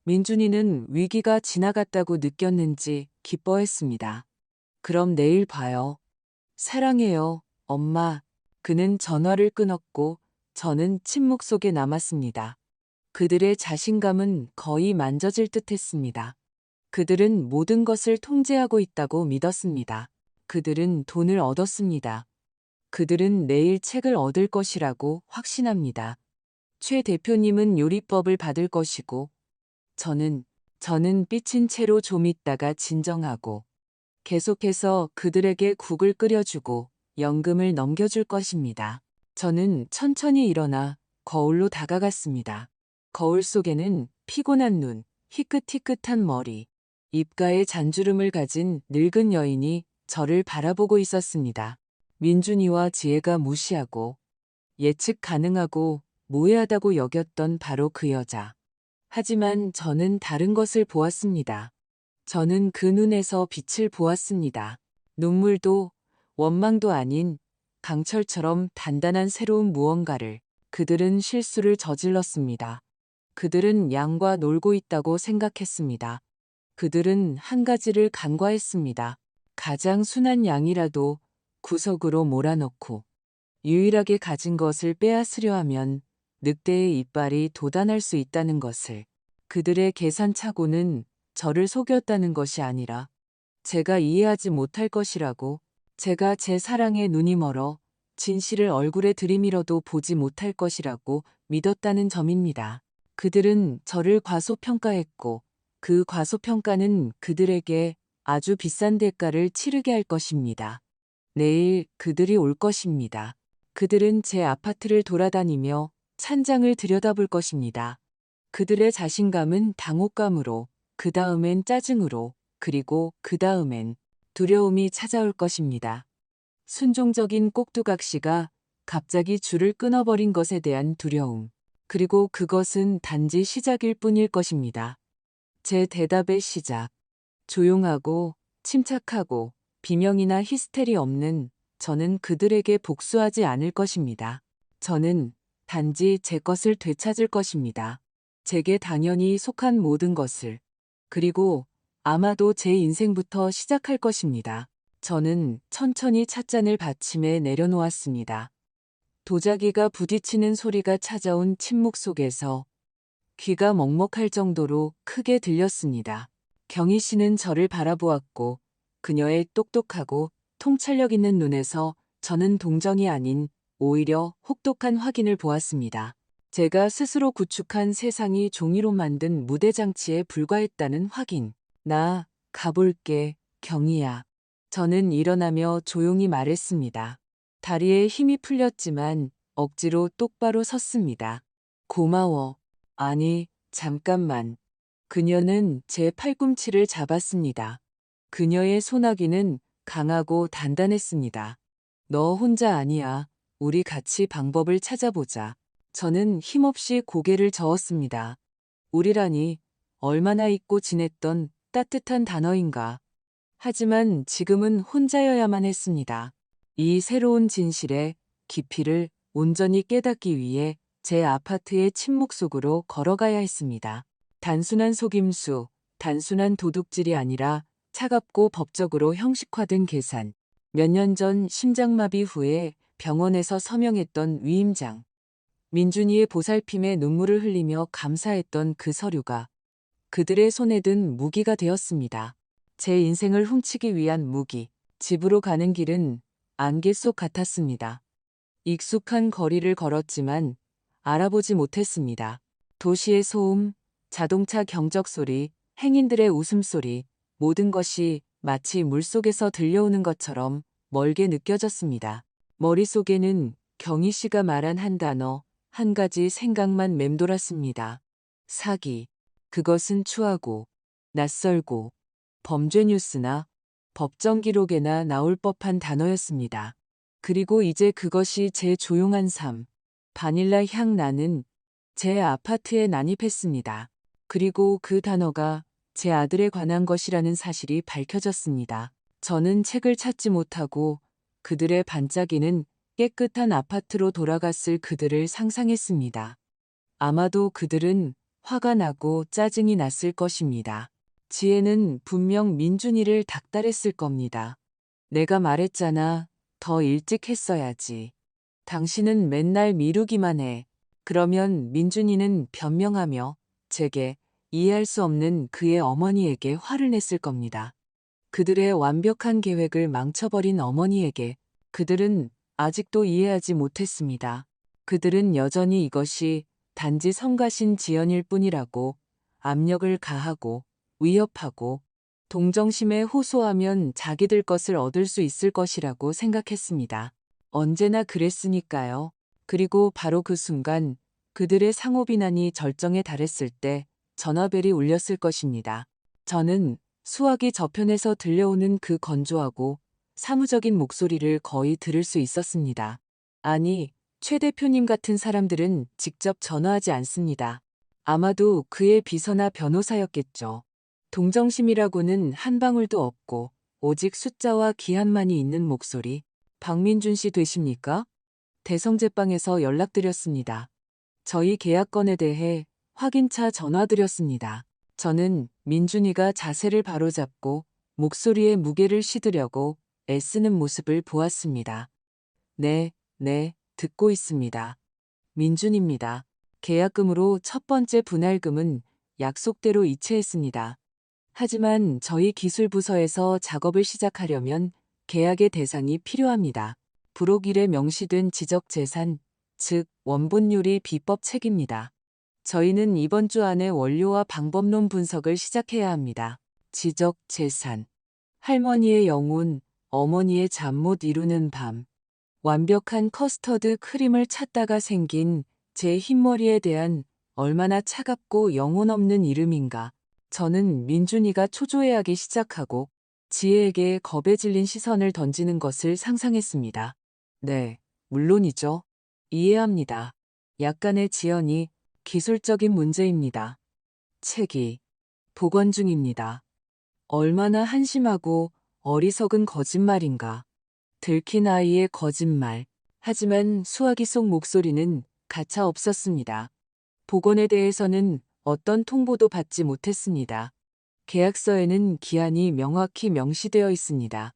민준이는 위기가 지나갔다고 느꼈는지 기뻐했습니다. 그럼 내일 봐요. 사랑해요, 엄마. 그는 전화를 끊었고 저는 침묵 속에 남았습니다. 그들의 자신감은 거의 만져질 듯했습니다. 그들은 모든 것을 통제하고 있다고 믿었습니다. 그들은 돈을 얻었습니다. 그들은 내일 책을 얻을 것이라고 확신합니다. 최 대표님은 요리법을 받을 것이고 저는 삐친 채로 좀 있다가 진정하고 계속해서 그들에게 국을 끓여주고 연금을 넘겨줄 것입니다. 저는 천천히 일어나 거울로 다가갔습니다. 거울 속에는 피곤한 눈, 희끗희끗한 머리, 입가에 잔주름을 가진 늙은 여인이 저를 바라보고 있었습니다. 민준이와 지혜가 무시하고 예측 가능하고 모해하다고 여겼던 바로 그 여자. 하지만 저는 다른 것을 보았습니다. 저는 그 눈에서 빛을 보았습니다. 눈물도 원망도 아닌 강철처럼 단단한 새로운 무언가를. 그들은 실수를 저질렀습니다. 그들은 양과 놀고 있다고 생각했습니다. 그들은 한 가지를 간과했습니다. 가장 순한 양이라도 구석으로 몰아넣고 유일하게 가진 것을 빼앗으려 하면 늑대의 이빨이 돋아날 수 있다는 것을. 그들의 계산착오는 저를 속였다는 것이 아니라 제가 이해하지 못할 것이라고, 제가 제 사랑에 눈이 멀어 진실을 얼굴에 들이밀어도 보지 못할 것이라고 믿었다는 점입니다. 그들은 저를 과소평가했고 그 과소평가는 그들에게 아주 비싼 대가를 치르게 할 것입니다. 내일 그들이 올 것입니다. 그들은 제 아파트를 돌아다니며 찬장을 들여다볼 것입니다. 그들의 자신감은 당혹감으로, 그 다음엔 짜증으로, 그리고 그 다음엔 두려움이 찾아올 것입니다. 순종적인 꼭두각시가 갑자기 줄을 끊어버린 것에 대한 두려움. 그리고 그것은 단지 시작일 뿐일 것입니다. 제 대답의 시작. 조용하고 침착하고 비명이나 히스테리 없는 저는 그들에게 복수하지 않을 것입니다. 저는 단지 제 것을 되찾을 것입니다. 제게 당연히 속한 모든 것을. 그리고 아마도 제 인생부터 시작할 것입니다. 저는 천천히 찻잔을 받침에 내려놓았습니다. 도자기가 부딪히는 소리가 찾아온 침묵 속에서 귀가 먹먹할 정도로 크게 들렸습니다. 경희 씨는 저를 바라보았고 그녀의 똑똑하고 통찰력 있는 눈에서 저는 동정이 아닌 오히려 혹독한 확인을 보았습니다. 제가 스스로 구축한 세상이 종이로 만든 무대장치에 불과했다는 확인. 나 가볼게, 경희야. 저는 일어나며 조용히 말했습니다. 다리에 힘이 풀렸지만 억지로 똑바로 섰습니다. 고마워. 아니, 잠깐만. 그녀는 제 팔꿈치를 잡았습니다. 그녀의 소나기는 강하고 단단했습니다. 너 혼자 아니야. 우리 같이 방법을 찾아보자. 저는 힘없이 고개를 저었습니다. 우리라니 얼마나 잊고 지냈던 따뜻한 단어인가. 하지만 지금은 혼자여야만 했습니다. 이 새로운 진실의 깊이를 온전히 깨닫기 위해 제 아파트의 침묵 속으로 걸어가야 했습니다. 단순한 속임수, 단순한 도둑질이 아니라 차갑고 법적으로 형식화된 계산. 몇 년 전 심장마비 후에 병원에서 서명했던 위임장. 민준이의 보살핌에 눈물을 흘리며 감사했던 그 서류가 그들의 손에 든 무기가 되었습니다. 제 인생을 훔치기 위한 무기. 집으로 가는 길은 안개 속 같았습니다. 익숙한 거리를 걸었지만 알아보지 못했습니다. 도시의 소음, 자동차 경적 소리, 행인들의 웃음소리, 모든 것이 마치 물속에서 들려오는 것처럼 멀게 느껴졌습니다. 머릿속에는 경희 씨가 말한 한 단어, 한 가지 생각만 맴돌았습니다. 사기. 그것은 추하고 낯설고 범죄 뉴스나 법정 기록에나 나올 법한 단어였습니다. 그리고 이제 그것이 제 조용한 삶, 바닐라 향 나는 제 아파트에 난입했습니다. 그리고 그 단어가 제 아들에 관한 것이라는 사실이 밝혀졌습니다. 저는 책을 찾지 못하고 그들의 반짝이는 깨끗한 아파트로 돌아갔을 그들을 상상했습니다. 아마도 그들은 화가 나고 짜증이 났을 것입니다. 지혜는 분명 민준이를 닥달했을 겁니다. 내가 말했잖아. 더 일찍 했어야지. 당신은 맨날 미루기만 해. 그러면 민준이는 변명하며 제게 이해할 수 없는 그의 어머니에게 화를 냈을 겁니다. 그들의 완벽한 계획을 망쳐버린 어머니에게 그들은 아직도 이해하지 못했습니다. 그들은 여전히 이것이 단지 성가신 지연일 뿐이라고 압력을 가하고 위협하고 동정심에 호소하면 자기들 것을 얻을 수 있을 것이라고 생각했습니다. 언제나 그랬으니까요. 그리고 바로 그 순간 그들의 상호 비난이 절정에 달했을 때 전화벨이 울렸을 것입니다. 저는 수화기 저편에서 들려오는 그 건조하고 사무적인 목소리를 거의 들을 수 있었습니다. 아니, 최 대표님 같은 사람들은 직접 전화하지 않습니다. 아마도 그의 비서나 변호사였겠죠. 동정심이라고는 한 방울도 없고 오직 숫자와 기한만이 있는 목소리. 박민준 씨 되십니까? 대성제빵에서 연락드렸습니다. 저희 계약건에 대해 확인차 전화드렸습니다. 저는 민준이가 자세를 바로잡고 목소리에 무게를 실으려고 애쓰는 모습을 보았습니다. 네, 듣고 있습니다. 민준입니다. 계약금으로 첫 번째 분할금은 약속대로 이체했습니다. 하지만 저희 기술부서에서 작업을 시작하려면 계약의 대상이 필요합니다. 부록 1에 명시된 지적재산, 즉 원본요리 비법 책입니다. 저희는 이번 주 안에 원료와 방법론 분석을 시작해야 합니다. 지적재산. 할머니의 영혼, 어머니의 잠 못 이루는 밤. 완벽한 커스터드 크림을 찾다가 생긴 제 흰머리에 대한 얼마나 차갑고 영혼 없는 이름인가. 저는 민준이가 초조해하기 시작하고 지혜에게 겁에 질린 시선을 던지는 것을 상상했습니다. 네, 물론이죠. 이해합니다. 약간의 지연이 기술적인 문제입니다. 책이 복원 중입니다. 얼마나 한심하고 어리석은 거짓말인가. 들킨 아이의 거짓말. 하지만 수화기 속 목소리는 가차 없었습니다. 복원에 대해서는 어떤 통보도 받지 못했습니다. 계약서에는 기한이 명확히 명시되어 있습니다.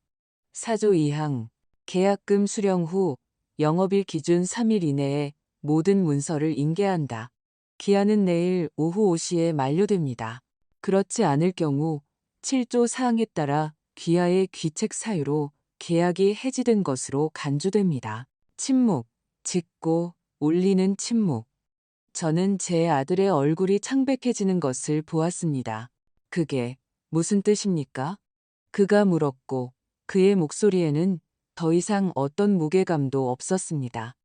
4조 2항, 계약금 수령 후 영업일 기준 3일 이내에 모든 문서를 인계한다. 기한은 내일 오후 5시에 만료됩니다. 그렇지 않을 경우 7조 사항에 따라 귀하의 귀책 사유로 계약이 해지된 것으로 간주됩니다. 침묵, 짙고 울리는 침묵. 저는 제 아들의 얼굴이 창백해지는 것을 보았습니다. 그게 무슨 뜻입니까? 그가 물었고 그의 목소리에는 더 이상 어떤 무게감도 없었습니다.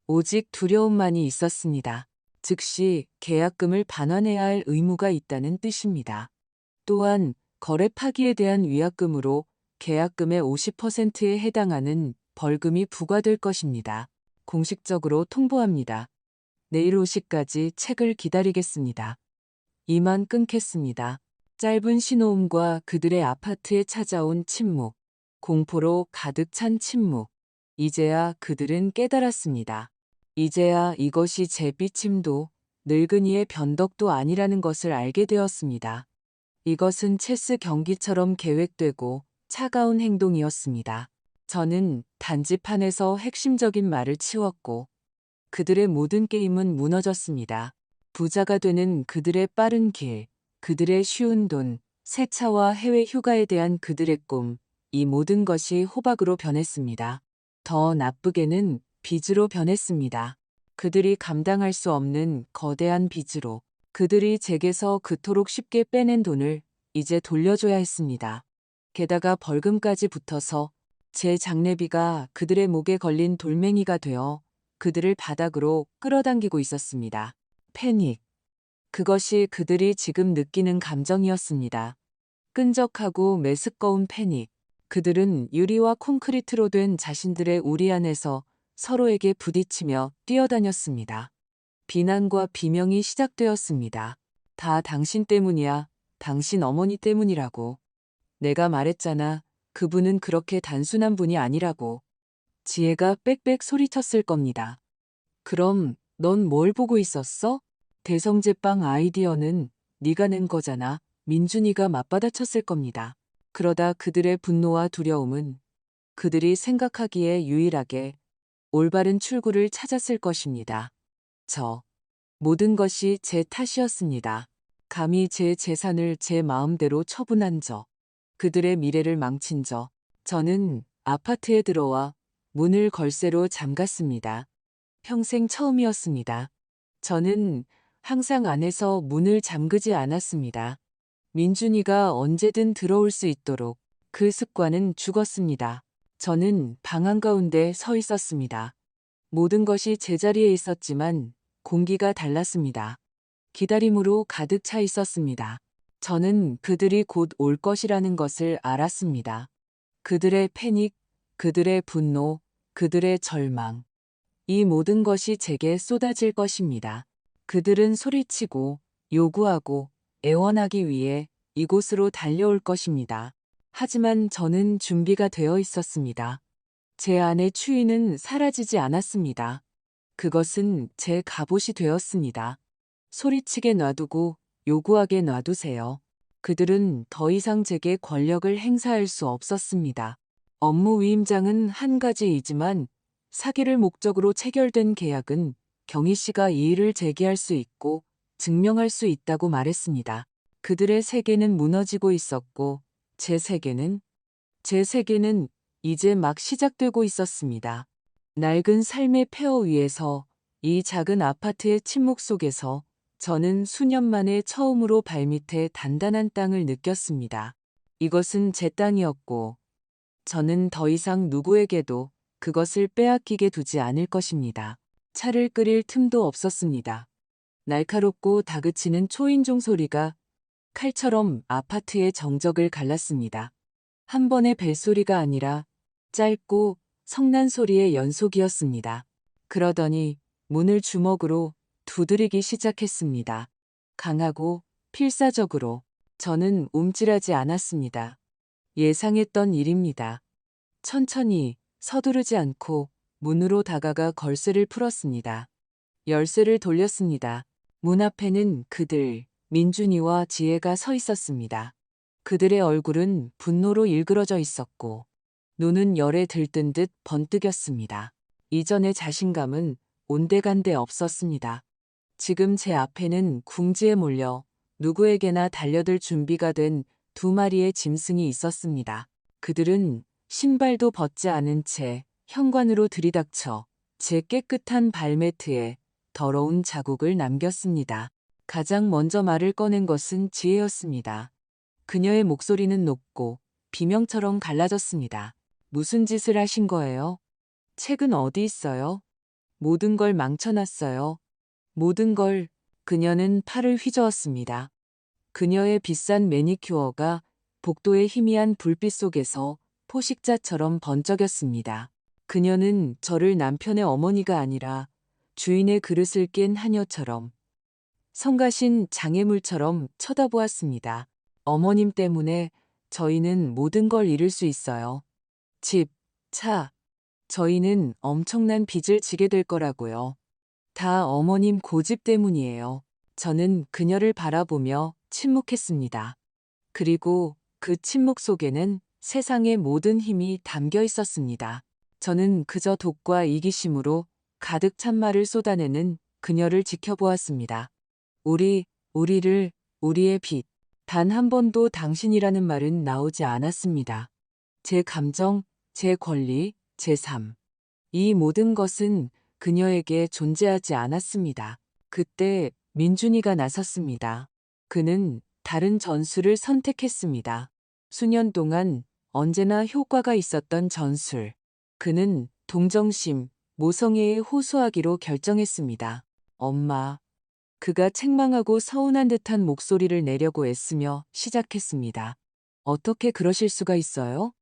오직 두려움만이 있었습니다. 즉시 계약금을 반환해야 할 의무가 있다는 뜻입니다. 또한 거래 파기에 대한 위약금으로 계약금의 50%에 해당하는 벌금이 부과될 것입니다. 공식적으로 통보합니다. 내일 5시까지 책을 기다리겠습니다. 이만 끊겠습니다. 짧은 신호음과 그들의 아파트에 찾아온 침묵, 공포로 가득 찬 침묵. 이제야 그들은 깨달았습니다. 이제야 이것이 제 비침도 늙은이의 변덕도 아니라는 것을 알게 되었습니다. 이것은 체스 경기처럼 계획되고 차가운 행동이었습니다. 저는 단지판에서 핵심적인 말을 치웠고 그들의 모든 게임은 무너졌습니다. 부자가 되는 그들의 빠른 길, 그들의 쉬운 돈, 새 차와 해외 휴가에 대한 그들의 꿈, 이 모든 것이 호박으로 변했습니다. 더 나쁘게는 빚으로 변했습니다. 그들이 감당할 수 없는 거대한 빚으로 그들이 제게서 그토록 쉽게 빼낸 돈을 이제 돌려줘야 했습니다. 게다가 벌금까지 붙어서 제 장례비가 그들의 목에 걸린 돌멩이가 되어 그들을 바닥으로 끌어당기고 있었습니다. 패닉. 그것이 그들이 지금 느끼는 감정이었습니다. 끈적하고 메스꺼운 패닉. 그들은 유리와 콘크리트로 된 자신들의 우리 안에서 서로에게 부딪히며 뛰어다녔습니다. 비난과 비명이 시작되었습니다. 다 당신 때문이야. 당신 어머니 때문이라고. 내가 말했잖아. 그분은 그렇게 단순한 분이 아니라고. 지혜가 빽빽 소리쳤을 겁니다. 그럼 넌 뭘 보고 있었어? 대성제빵 아이디어는 네가 낸 거잖아. 민준이가 맞받아쳤을 겁니다. 그러다 그들의 분노와 두려움은 그들이 생각하기에 유일하게 올바른 출구를 찾았을 것입니다. 모든 것이 제 탓이었습니다. 감히 제 재산을 제 마음대로 처분한 그들의 미래를 망친 저는 아파트에 들어와 문을 걸쇠로 잠갔습니다. 평생 처음이었습니다. 저는 항상 안에서 문을 잠그지 않았습니다. 민준이가 언제든 들어올 수 있도록 그 습관은 죽었습니다. 저는 방 한가운데 서 있었습니다. 모든 것이 제자리에 있었지만 공기가 달랐습니다. 기다림으로 가득 차 있었습니다. 저는 그들이 곧 올 것이라는 것을 알았습니다. 그들의 패닉, 그들의 분노, 그들의 절망. 이 모든 것이 제게 쏟아질 것입니다. 그들은 소리치고 요구하고 애원하기 위해 이곳으로 달려올 것입니다. 하지만 저는 준비가 되어 있었습니다. 제 안의 추위는 사라지지 않았습니다. 그것은 제 갑옷이 되었습니다. 소리치게 놔두고 요구하게 놔두세요. 그들은 더 이상 제게 권력을 행사할 수 없었습니다. 업무 위임장은 한 가지이지만 사기를 목적으로 체결된 계약은 경희 씨가 이의를 제기할 수 있고 증명할 수 있다고 말했습니다. 그들의 세계는 무너지고 있었고 제 세계는 이제 막 시작되고 있었습니다. 낡은 삶의 폐허 위에서 이 작은 아파트의 침묵 속에서 저는 수년 만에 처음으로 발밑에 단단한 땅을 느꼈습니다. 이것은 제 땅이었고 저는 더 이상 누구에게도 그것을 빼앗기게 두지 않을 것입니다. 차를 끓일 틈도 없었습니다. 날카롭고 다그치는 초인종 소리가 칼처럼 아파트의 정적을 갈랐습니다. 한 번의 벨소리가 아니라 짧고 성난 소리의 연속이었습니다. 그러더니 문을 주먹으로 두드리기 시작했습니다. 강하고 필사적으로. 저는 움찔하지 않았습니다. 예상했던 일입니다. 천천히 서두르지 않고 문으로 다가가 걸쇠를 풀었습니다. 열쇠를 돌렸습니다. 문 앞에는 그들, 민준이와 지혜가 서 있었습니다. 그들의 얼굴은 분노로 일그러져 있었고 눈은 열에 들뜬 듯 번뜩였습니다. 이전의 자신감은 온데간데 없었습니다. 지금 제 앞에는 궁지에 몰려 누구에게나 달려들 준비가 된 두 마리의 짐승이 있었습니다. 그들은 신발도 벗지 않은 채 현관으로 들이닥쳐 제 깨끗한 발매트에 더러운 자국을 남겼습니다. 가장 먼저 말을 꺼낸 것은 지혜였습니다. 그녀의 목소리는 높고 비명처럼 갈라졌습니다. 무슨 짓을 하신 거예요? 책은 어디 있어요? 모든 걸 망쳐놨어요. 모든 걸. 그녀는 팔을 휘저었습니다. 그녀의 비싼 매니큐어가 복도의 희미한 불빛 속에서 포식자처럼 번쩍였습니다. 그녀는 저를 남편의 어머니가 아니라 주인의 그릇을 깬 하녀처럼, 성가신 장애물처럼 쳐다보았습니다. 어머님 때문에 저희는 모든 걸 잃을 수 있어요. 집, 차. 저희는 엄청난 빚을 지게 될 거라고요. 다 어머님 고집 때문이에요. 저는 그녀를 바라보며 침묵했습니다. 그리고 그 침묵 속에는 세상의 모든 힘이 담겨 있었습니다. 저는 그저 독과 이기심으로 가득 찬 말을 쏟아내는 그녀를 지켜보았습니다. 우리를, 우리의 빚. 단 한 번도 당신이라는 말은 나오지 않았습니다. 제 감정, 제 권리, 제 삶. 이 모든 것은 그녀에게 존재하지 않았습니다. 그때 민준이가 나섰습니다. 그는 다른 전술을 선택했습니다. 수년 동안 언제나 효과가 있었던 전술. 그는 동정심, 모성애에 호소하기로 결정했습니다. 엄마. 그가 책망하고 서운한 듯한 목소리를 내려고 애쓰며 시작했습니다. 어떻게 그러실 수가 있어요?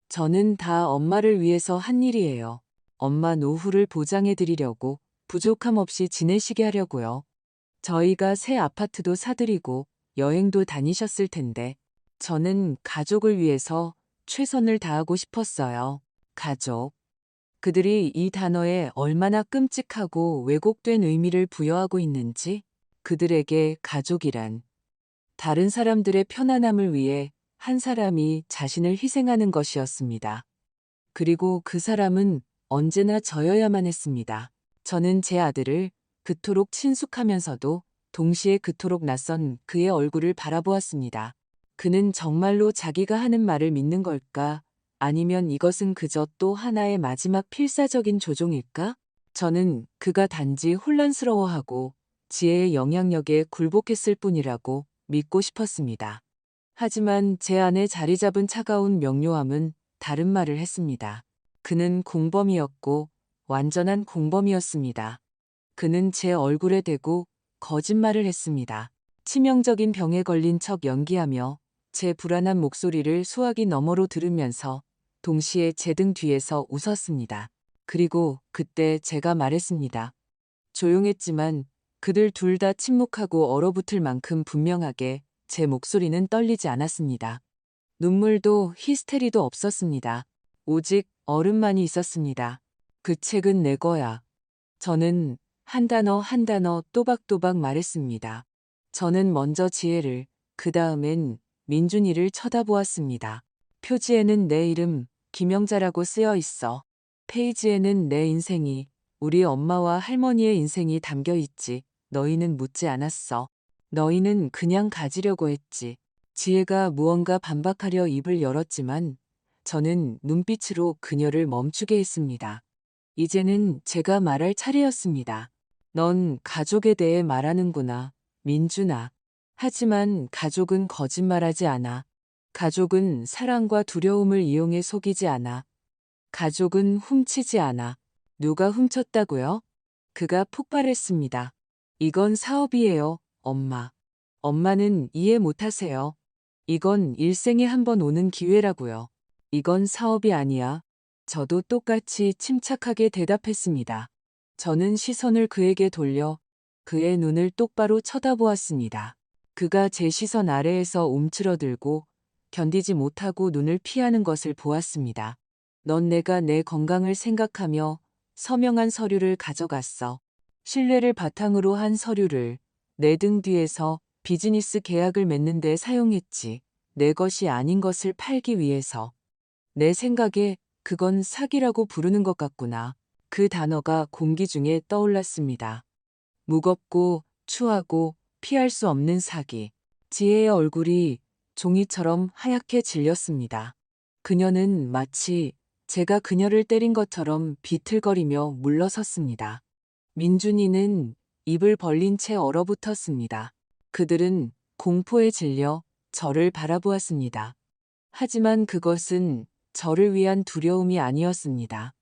저는 다 엄마를 위해서 한 일이에요. 엄마 노후를 보장해 드리려고 부족함 없이 지내시게 하려고요. 저희가 새 아파트도 사드리고 여행도 다니셨을 텐데 저는 가족을 위해서 최선을 다하고 싶었어요. 가족. 그들이 이 단어에 얼마나 끔찍하고 왜곡된 의미를 부여하고 있는지, 그들에게 가족이란 다른 사람들의 편안함을 위해 한 사람이 자신을 희생하는 것이었습니다. 그리고 그 사람은 언제나 저여야만 했습니다. 저는 제 아들을 그토록 친숙하면서도 동시에 그토록 낯선 그의 얼굴을 바라보았습니다. 그는 정말로 자기가 하는 말을 믿는 걸까? 아니면 이것은 그저 또 하나의 마지막 필사적인 조종일까? 저는 그가 단지 혼란스러워하고 지혜의 영향력에 굴복했을 뿐이라고 믿고 싶었습니다. 하지만 제 안에 자리 잡은 차가운 명료함은 다른 말을 했습니다. 그는 공범이었고 완전한 공범이었습니다. 그는 제 얼굴에 대고 거짓말을 했습니다. 치명적인 병에 걸린 척 연기하며 제 불안한 목소리를 수화기 너머로 들으면서 동시에 제 등 뒤에서 웃었습니다. 그리고 그때 제가 말했습니다. 조용했지만 그들 둘 다 침묵하고 얼어붙을 만큼 분명하게 제 목소리는 떨리지 않았습니다. 눈물도 히스테리도 없었습니다. 오직 얼음만이 있었습니다. 그 책은 내 거야. 저는 한 단어 한 단어 또박또박 말했습니다. 저는 먼저 지혜를, 그 다음엔 민준이를 쳐다보았습니다. 표지에는 내 이름, 김영자라고 쓰여 있어. 페이지에는 내 인생이, 우리 엄마와 할머니의 인생이 담겨 있지. 너희는 묻지 않았어. 너희는 그냥 가지려고 했지. 지혜가 무언가 반박하려 입을 열었지만 저는 눈빛으로 그녀를 멈추게 했습니다. 이제는 제가 말할 차례였습니다. 넌 가족에 대해 말하는구나, 민준아. 하지만 가족은 거짓말하지 않아. 가족은 사랑과 두려움을 이용해 속이지 않아. 가족은 훔치지 않아. 누가 훔쳤다고요? 그가 폭발했습니다. 이건 사업이에요, 엄마. 엄마는 이해 못하세요. 이건 일생에 한 번 오는 기회라고요. 이건 사업이 아니야. 저도 똑같이 침착하게 대답했습니다. 저는 시선을 그에게 돌려 그의 눈을 똑바로 쳐다보았습니다. 그가 제 시선 아래에서 움츠러들고 견디지 못하고 눈을 피하는 것을 보았습니다. 넌 내가 내 건강을 생각하며 서명한 서류를 가져갔어. 신뢰를 바탕으로 한 서류를 내 등 뒤에서 비즈니스 계약을 맺는 데 사용했지. 내 것이 아닌 것을 팔기 위해서. 내 생각에 그건 사기라고 부르는 것 같구나. 그 단어가 공기 중에 떠올랐습니다. 무겁고 추하고 피할 수 없는 사기. 지혜의 얼굴이 종이처럼 하얗게 질렸습니다. 그녀는 마치 제가 그녀를 때린 것처럼 비틀거리며 물러섰습니다. 민준이는 입을 벌린 채 얼어붙었습니다. 그들은 공포에 질려 저를 바라보았습니다. 하지만 그것은 저를 위한 두려움이 아니었습니다.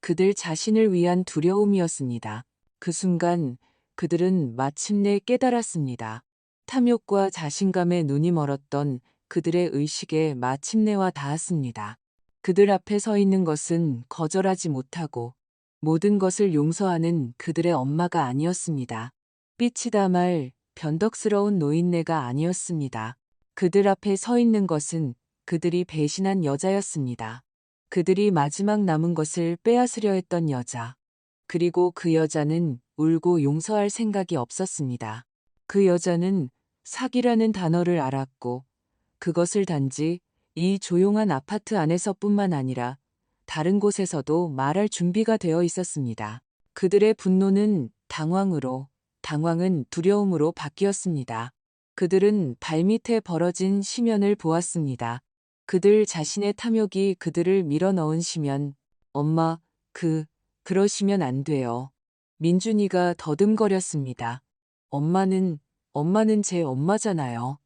그들 자신을 위한 두려움이었습니다. 그 순간 그들은 마침내 깨달았습니다. 탐욕과 자신감에 눈이 멀었던 그들의 의식에 마침내와 닿았습니다. 그들 앞에 서 있는 것은 거절하지 못하고 모든 것을 용서하는 그들의 엄마가 아니었습니다. 삐치다 말 변덕스러운 노인네가 아니었습니다. 그들 앞에 서 있는 것은 그들이 배신한 여자였습니다. 그들이 마지막 남은 것을 빼앗으려 했던 여자. 그리고 그 여자는 울고 용서할 생각이 없었습니다. 그 여자는 사기라는 단어를 알았고 그것을 단지 이 조용한 아파트 안에서뿐만 아니라 다른 곳에서도 말할 준비가 되어 있었습니다. 그들의 분노는 당황으로, 당황은 두려움으로 바뀌었습니다. 그들은 발밑에 벌어진 심연을 보았습니다. 그들 자신의 탐욕이 그들을 밀어넣은 심연. 엄마, 그러시면 안 돼요. 민준이가 더듬거렸습니다. 엄마는 제 엄마잖아요.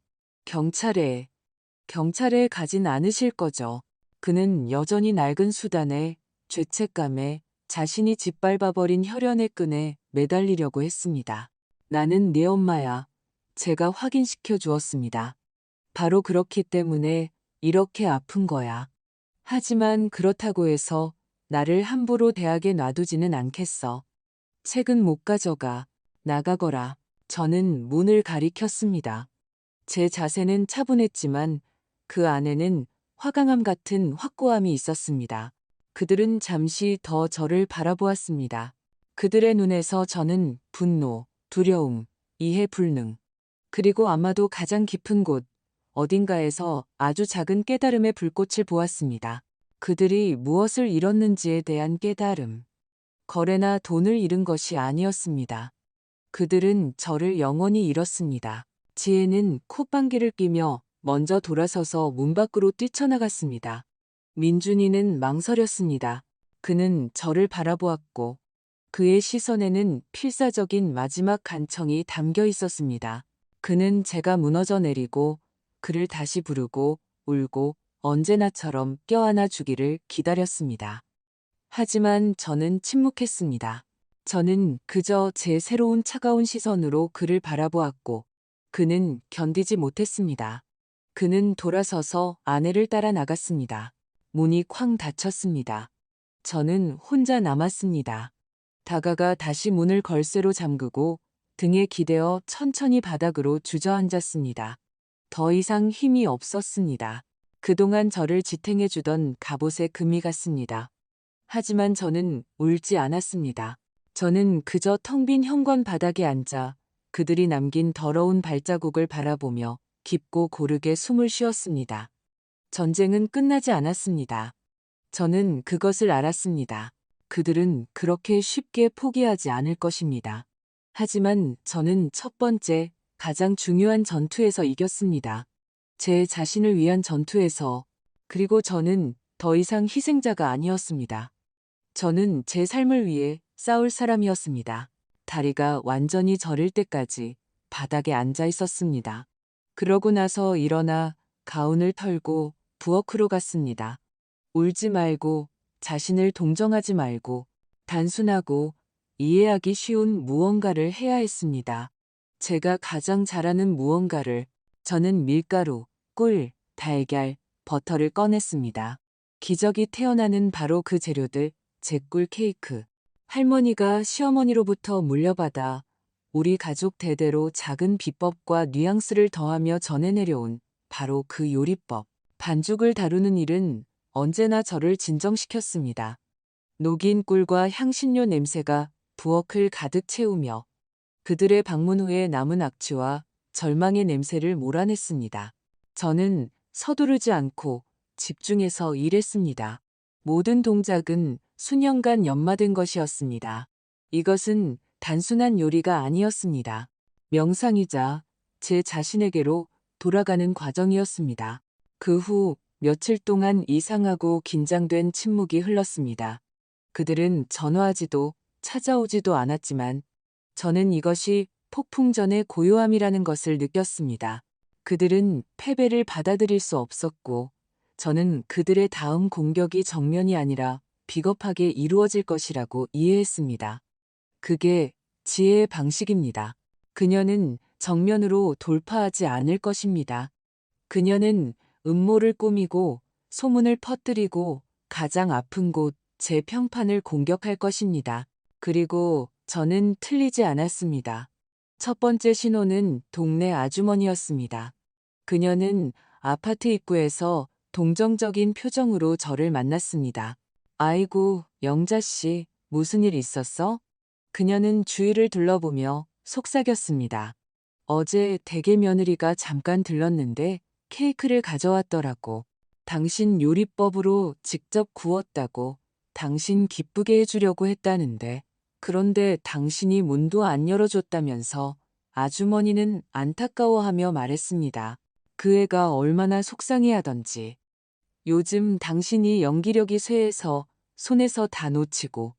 경찰에 가진 않으실 거죠. 그는 여전히 낡은 수단에, 죄책감에, 자신이 짓밟아버린 혈연의 끈에 매달리려고 했습니다. 나는 네 엄마야. 제가 확인시켜 주었습니다. 바로 그렇기 때문에 이렇게 아픈 거야. 하지만 그렇다고 해서 나를 함부로 대학에 놔두지는 않겠어. 책은 못 가져가. 나가거라. 저는 문을 가리켰습니다. 제 자세는 차분했지만 그 안에는 화강암 같은 확고함이 있었습니다. 그들은 잠시 더 저를 바라보았습니다. 그들의 눈에서 저는 분노, 두려움, 이해 불능, 그리고 아마도 가장 깊은 곳, 어딘가에서 아주 작은 깨달음의 불꽃을 보았습니다. 그들이 무엇을 잃었는지에 대한 깨달음. 거래나 돈을 잃은 것이 아니었습니다. 그들은 저를 영원히 잃었습니다. 지혜는 콧방귀를 뀌며 먼저 돌아서서 문 밖으로 뛰쳐나갔습니다. 민준이는 망설였습니다. 그는 저를 바라보았고 그의 시선에는 필사적인 마지막 간청이 담겨 있었습니다. 그는 제가 무너져 내리고 그를 다시 부르고 울고 언제나처럼 껴안아 주기를 기다렸습니다. 하지만 저는 침묵했습니다. 저는 그저 제 새로운 차가운 시선으로 그를 바라보았고 그는 견디지 못했습니다. 그는 돌아서서 아내를 따라 나갔습니다. 문이 쾅 닫혔습니다. 저는 혼자 남았습니다. 다가가 다시 문을 걸쇠로 잠그고 등에 기대어 천천히 바닥으로 주저앉았습니다. 더 이상 힘이 없었습니다. 그동안 저를 지탱해 주던 갑옷의 금이 갔습니다. 하지만 저는 울지 않았습니다. 저는 그저 텅 빈 현관 바닥에 앉아 그들이 남긴 더러운 발자국을 바라보며 깊고 고르게 숨을 쉬었습니다. 전쟁은 끝나지 않았습니다. 저는 그것을 알았습니다. 그들은 그렇게 쉽게 포기하지 않을 것입니다. 하지만 저는 첫 번째, 가장 중요한 전투에서 이겼습니다. 제 자신을 위한 전투에서. 그리고 저는 더 이상 희생자가 아니었습니다. 저는 제 삶을 위해 싸울 사람이었습니다. 다리가 완전히 저릴 때까지 바닥에 앉아 있었습니다. 그러고 나서 일어나 가운을 털고 부엌으로 갔습니다. 울지 말고, 자신을 동정하지 말고, 단순하고 이해하기 쉬운 무언가를 해야 했습니다. 제가 가장 잘하는 무언가를. 저는 밀가루, 꿀, 달걀, 버터를 꺼냈습니다. 기적이 태어나는 바로 그 재료들, 제꿀 케이크. 할머니가 시어머니로부터 물려받아 우리 가족 대대로 작은 비법과 뉘앙스를 더하며 전해내려온 바로 그 요리법. 반죽을 다루는 일은 언제나 저를 진정시켰습니다. 녹인 꿀과 향신료 냄새가 부엌을 가득 채우며 그들의 방문 후에 남은 악취와 절망의 냄새를 몰아냈습니다. 저는 서두르지 않고 집중해서 일했습니다. 모든 동작은 수년간 연마된 것이었습니다. 이것은 단순한 요리가 아니었습니다. 명상이자 제 자신에게로 돌아가는 과정이었습니다. 그 후 며칠 동안 이상하고 긴장된 침묵이 흘렀습니다. 그들은 전화하지도 찾아오지도 않았지만 저는 이것이 폭풍전의 고요함이라는 것을 느꼈습니다. 그들은 패배를 받아들일 수 없었고 저는 그들의 다음 공격이 정면이 아니라 비겁하게 이루어질 것이라고 이해했습니다. 그게 지혜의 방식입니다. 그녀는 정면으로 돌파하지 않을 것입니다. 그녀는 음모를 꾸미고 소문을 퍼뜨리고 가장 아픈 곳, 제 평판을 공격할 것입니다. 그리고 저는 틀리지 않았습니다. 첫 번째 신호는 동네 아주머니였습니다. 그녀는 아파트 입구에서 동정적인 표정으로 저를 만났습니다. 아이고, 영자씨, 무슨 일 있었어? 그녀는 주위를 둘러보며 속삭였습니다. 어제 대개 며느리가 잠깐 들렀는데 케이크를 가져왔더라고. 당신 요리법으로 직접 구웠다고. 당신 기쁘게 해주려고 했다는데. 그런데 당신이 문도 안 열어줬다면서. 아주머니는 안타까워하며 말했습니다. 그 애가 얼마나 속상해하던지. 요즘 당신이 연기력이 쇠해서 손에서 다 놓치고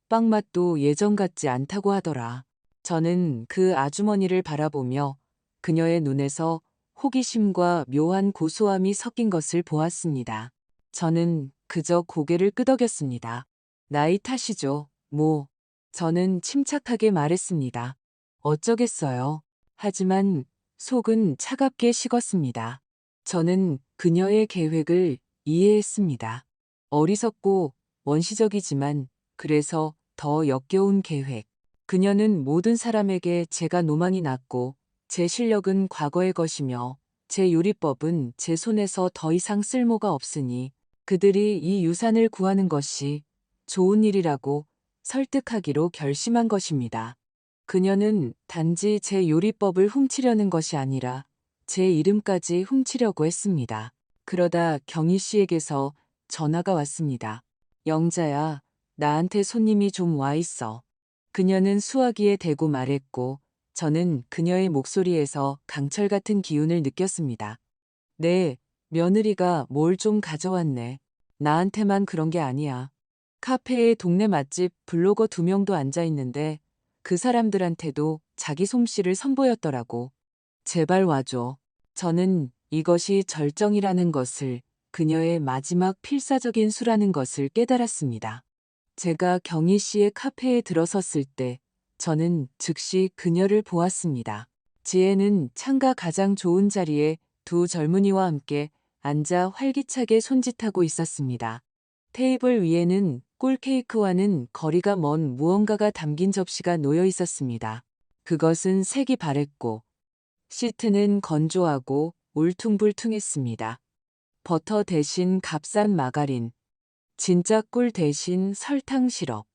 빵 맛도 예전 같지 않다고 하더라. 저는 그 아주머니를 바라보며 그녀의 눈에서 호기심과 묘한 고소함이 섞인 것을 보았습니다. 저는 그저 고개를 끄덕였습니다. 나이 탓이죠, 뭐. 저는 침착하게 말했습니다. 어쩌겠어요. 하지만 속은 차갑게 식었습니다. 저는 그녀의 계획을 이해했습니다. 어리석고 원시적이지만 그래서 더 역겨운 계획. 그녀는 모든 사람에게 제가 노망이 났고 제 실력은 과거의 것이며 제 요리법은 제 손에서 더 이상 쓸모가 없으니 그들이 이 유산을 구하는 것이 좋은 일이라고 설득하기로 결심한 것입니다. 그녀는 단지 제 요리법을 훔치려는 것이 아니라 제 이름까지 훔치려고 했습니다. 그러다 경희 씨에게서 전화가 왔습니다. 영자야, 나한테 손님이 좀 와 있어. 그녀는 수화기에 대고 말했고 저는 그녀의 목소리에서 강철 같은 기운을 느꼈습니다. 네, 며느리가 뭘 좀 가져왔네. 나한테만 그런 게 아니야. 카페에 동네 맛집 블로거 2명도 앉아 있는데 그 사람들한테도 자기 솜씨를 선보였더라고. 제발 와줘. 저는 이것이 절정이라는 것을, 그녀의 마지막 필사적인 수라는 것을 깨달았습니다. 제가 경희 씨의 카페에 들어섰을 때 저는 즉시 그녀를 보았습니다. 지혜는 창가 가장 좋은 자리에 두 젊은이와 함께 앉아 활기차게 손짓하고 있었습니다. 테이블 위에는 꿀케이크와는 거리가 먼 무언가가 담긴 접시가 놓여 있었습니다. 그것은 색이 바랬고 시트는 건조하고 울퉁불퉁했습니다. 버터 대신 값싼 마가린, 진짜 꿀 대신 설탕 시럽,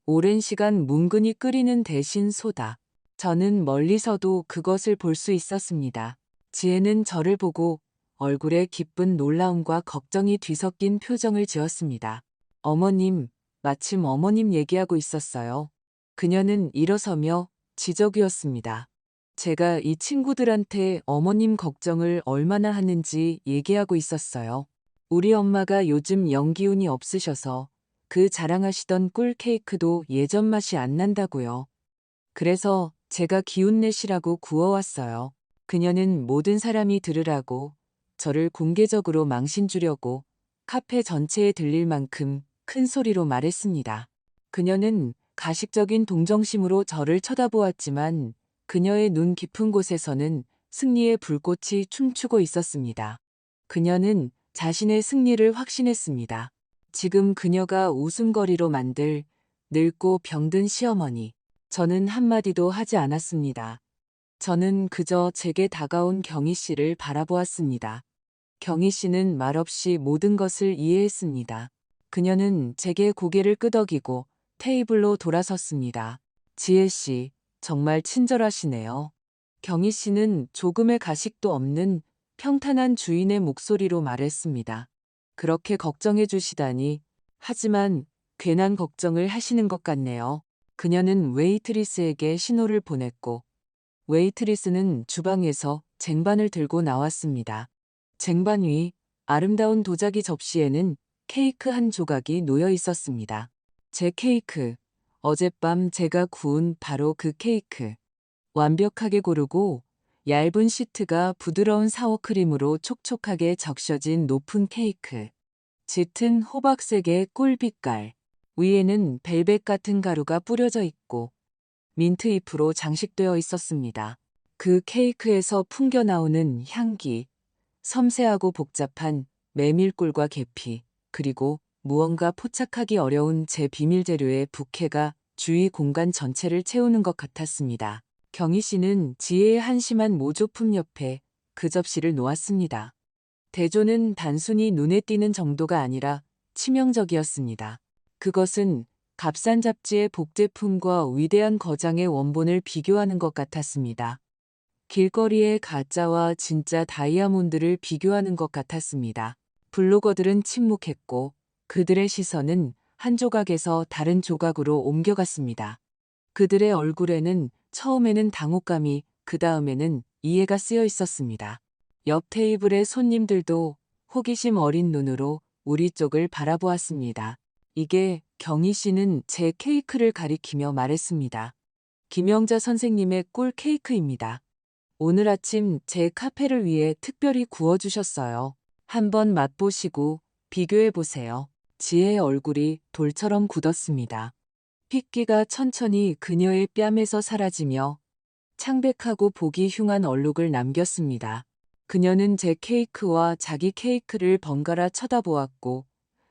오랜 시간 뭉근히 끓이는 대신 소다. 저는 멀리서도 그것을 볼 수 있었습니다. 지혜는 저를 보고 얼굴에 기쁜 놀라움과 걱정이 뒤섞인 표정을 지었습니다. 어머님, 마침 어머님 얘기하고 있었어요. 그녀는 일어서며 지저귀었습니다. 제가 이 친구들한테 어머님 걱정을 얼마나 하는지 얘기하고 있었어요. 우리 엄마가 요즘 연기운이 없으셔서 그 자랑하시던 꿀 케이크도 예전 맛이 안 난다고요. 그래서 제가 기운 내시라고 구워왔어요. 그녀는 모든 사람이 들으라고 저를 공개적으로 망신 주려고 카페 전체에 들릴 만큼 큰 소리로 말했습니다. 그녀는 가식적인 동정심으로 저를 쳐다보았지만 그녀의 눈 깊은 곳에서는 승리의 불꽃이 춤추고 있었습니다. 그녀는 자신의 승리를 확신했습니다. 지금 그녀가 웃음거리로 만들 늙고 병든 시어머니. 저는 한마디도 하지 않았습니다. 저는 그저 제게 다가온 경희 씨를 바라보았습니다. 경희 씨는 말없이 모든 것을 이해했습니다. 그녀는 제게 고개를 끄덕이고 테이블로 돌아섰습니다. 지혜 씨, 정말 친절하시네요. 경희 씨는 조금의 가식도 없는 평탄한 주인의 목소리로 말했습니다. 그렇게 걱정해 주시다니. 하지만 괜한 걱정을 하시는 것 같네요. 그녀는 웨이트리스에게 신호를 보냈고 웨이트리스는 주방에서 쟁반을 들고 나왔습니다. 쟁반 위 아름다운 도자기 접시에는 케이크 한 조각이 놓여 있었습니다. 제 케이크. 어젯밤 제가 구운 바로 그 케이크. 완벽하게 고르고 얇은 시트가 부드러운 사워크림으로 촉촉하게 적셔진 높은 케이크. 짙은 호박색의 꿀빛깔. 위에는 벨벳 같은 가루가 뿌려져 있고 민트잎으로 장식되어 있었습니다. 그 케이크에서 풍겨나오는 향기. 섬세하고 복잡한 메밀꿀과 계피, 그리고 무언가 포착하기 어려운 제 비밀 재료의 부케가 주위 공간 전체를 채우는 것 같았습니다. 경희 씨는 지혜의 한심한 모조품 옆에 그 접시를 놓았습니다. 대조는 단순히 눈에 띄는 정도가 아니라 치명적이었습니다. 그것은 값싼 잡지의 복제품과 위대한 거장의 원본을 비교하는 것 같았습니다. 길거리의 가짜와 진짜 다이아몬드를 비교하는 것 같았습니다. 블로거들은 침묵했고 그들의 시선은 한 조각에서 다른 조각으로 옮겨갔습니다. 그들의 얼굴에는 처음에는 당혹감이, 그 다음에는 이해가 쓰여 있었습니다. 옆 테이블의 손님들도 호기심 어린 눈으로 우리 쪽을 바라보았습니다. 이게, 경희 씨는 제 케이크를 가리키며 말했습니다. 김영자 선생님의 꿀 케이크입니다. 오늘 아침 제 카페를 위해 특별히 구워주셨어요. 한번 맛보시고 비교해보세요. 지혜의 얼굴이 돌처럼 굳었습니다. 핏기가 천천히 그녀의 뺨에서 사라지며 창백하고 보기 흉한 얼룩을 남겼습니다. 그녀는 제 케이크와 자기 케이크를 번갈아 쳐다보았고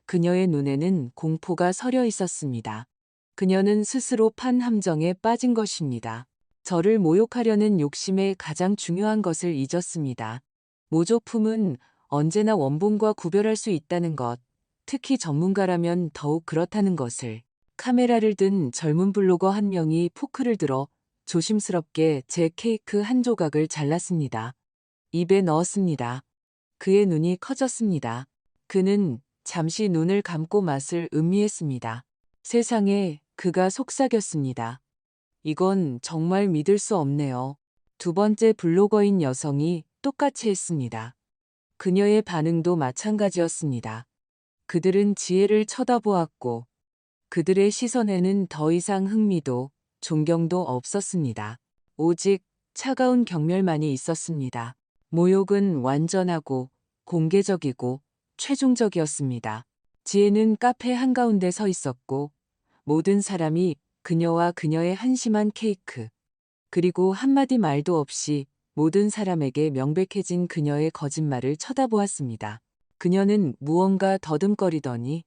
그녀의 눈에는 공포가 서려 있었습니다. 그녀는 스스로 판 함정에 빠진 것입니다. 저를 모욕하려는 욕심의 가장 중요한 것을 잊었습니다. 모조품은 언제나 원본과 구별할 수 있다는 것, 특히 전문가라면 더욱 그렇다는 것을. 카메라를 든 젊은 블로거 한 명이 포크를 들어 조심스럽게 제 케이크 한 조각을 잘랐습니다. 입에 넣었습니다. 그의 눈이 커졌습니다. 그는 잠시 눈을 감고 맛을 음미했습니다. 세상에, 그가 속삭였습니다. 이건 정말 믿을 수 없네요. 두 번째 블로거인 여성이 똑같이 했습니다. 그녀의 반응도 마찬가지였습니다. 그들은 지혜를 쳐다보았고 그들의 시선에는 더 이상 흥미도 존경도 없었습니다. 오직 차가운 경멸만이 있었습니다. 모욕은 완전하고 공개적이고 최종적이었습니다. 지혜는 카페 한가운데 서 있었고 모든 사람이 그녀와 그녀의 한심한 케이크, 그리고 한마디 말도 없이 모든 사람에게 명백해진 그녀의 거짓말을 쳐다보았습니다. 그녀는 무언가 더듬거리더니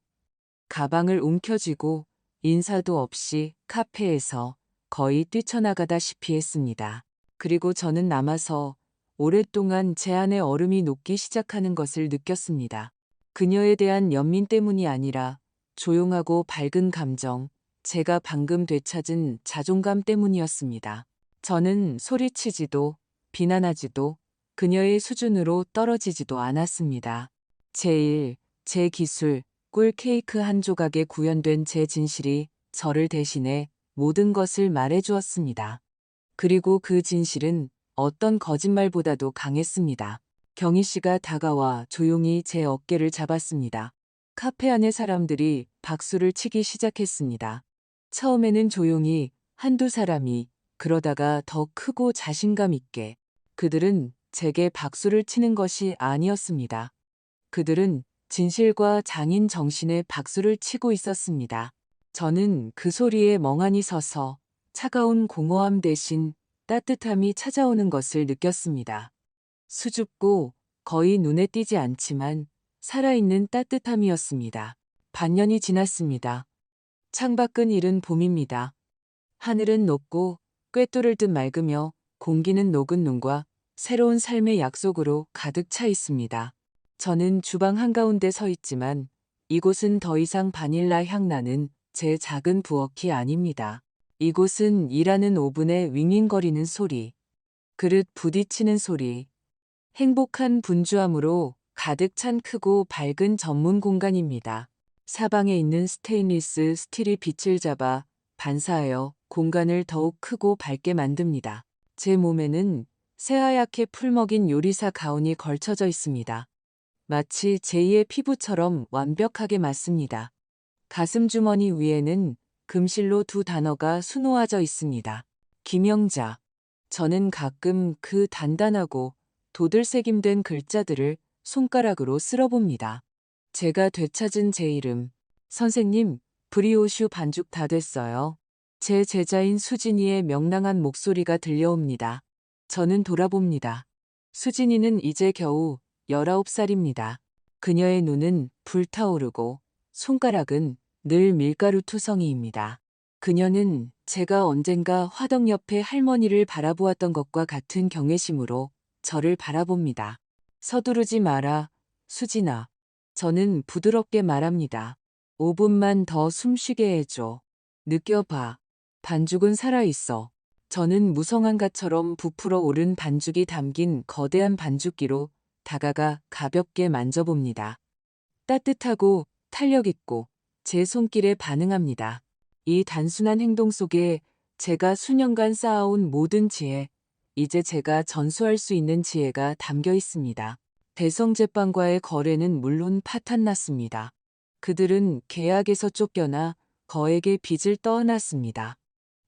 가방을 움켜쥐고 인사도 없이 카페에서 거의 뛰쳐나가다시피 했습니다. 그리고 저는 남아서 오랫동안 제 안에 얼음이 녹기 시작하는 것을 느꼈습니다. 그녀에 대한 연민 때문이 아니라 조용하고 밝은 감정, 제가 방금 되찾은 자존감 때문이었습니다. 저는 소리치지도 비난하지도 그녀의 수준으로 떨어지지도 않았습니다. 제 일, 제 기술, 꿀 케이크 한 조각에 구현된 제 진실이 저를 대신해 모든 것을 말해주었습니다. 그리고 그 진실은 어떤 거짓말보다도 강했습니다. 경희 씨가 다가와 조용히 제 어깨를 잡았습니다. 카페 안의 사람들이 박수를 치기 시작했습니다. 처음에는 조용히 한두 사람이, 그러다가 더 크고 자신감 있게. 그들은 제게 박수를 치는 것이 아니었습니다. 그들은 진실과 장인 정신에 박수를 치고 있었습니다. 저는 그 소리에 멍하니 서서 차가운 공허함 대신 따뜻함이 찾아오는 것을 느꼈습니다. 수줍고 거의 눈에 띄지 않지만 살아있는 따뜻함이었습니다. 반년이 지났습니다. 창밖은 이른 봄입니다. 하늘은 높고 꿰뚫을 듯 맑으며 공기는 녹은 눈과 새로운 삶의 약속으로 가득 차 있습니다. 저는 주방 한가운데 서 있지만 이곳은 더 이상 바닐라 향 나는 제 작은 부엌이 아닙니다. 이곳은 일하는 오븐의 윙윙거리는 소리, 그릇 부딪히는 소리, 행복한 분주함으로 가득 찬 크고 밝은 전문 공간입니다. 사방에 있는 스테인리스 스틸이 빛을 잡아 반사하여 공간을 더욱 크고 밝게 만듭니다. 제 몸에는 새하얗게 풀먹인 요리사 가운이 걸쳐져 있습니다. 마치 제2의 피부처럼 완벽하게 맞습니다. 가슴 주머니 위에는 금실로 두 단어가 수놓아져 있습니다. 김영자. 저는 가끔 그 단단하고 도들새김된 글자들을 손가락으로 쓸어봅니다. 제가 되찾은 제 이름. 선생님, 브리오슈 반죽 다 됐어요. 제 제자인 수진이의 명랑한 목소리가 들려옵니다. 저는 돌아봅니다. 수진이는 이제 겨우 19살입니다. 그녀의 눈은 불타오르고 손가락은 늘 밀가루 투성이입니다. 그녀는 제가 언젠가 화덕 옆에 할머니를 바라보았던 것과 같은 경외심으로 저를 바라봅니다. 서두르지 마라, 수진아. 저는 부드럽게 말합니다. 5분만 더 숨쉬게 해줘. 느껴봐. 반죽은 살아있어. 저는 무성한가처럼 부풀어 오른 반죽이 담긴 거대한 반죽기로 다가가 가볍게 만져봅니다. 따뜻하고 탄력있고 제 손길에 반응합니다. 이 단순한 행동 속에 제가 수년간 쌓아온 모든 지혜, 이제 제가 전수할 수 있는 지혜가 담겨 있습니다. 대성제빵과의 거래는 물론 파탄났습니다. 그들은 계약에서 쫓겨나 거액의 빚을 떠안았습니다.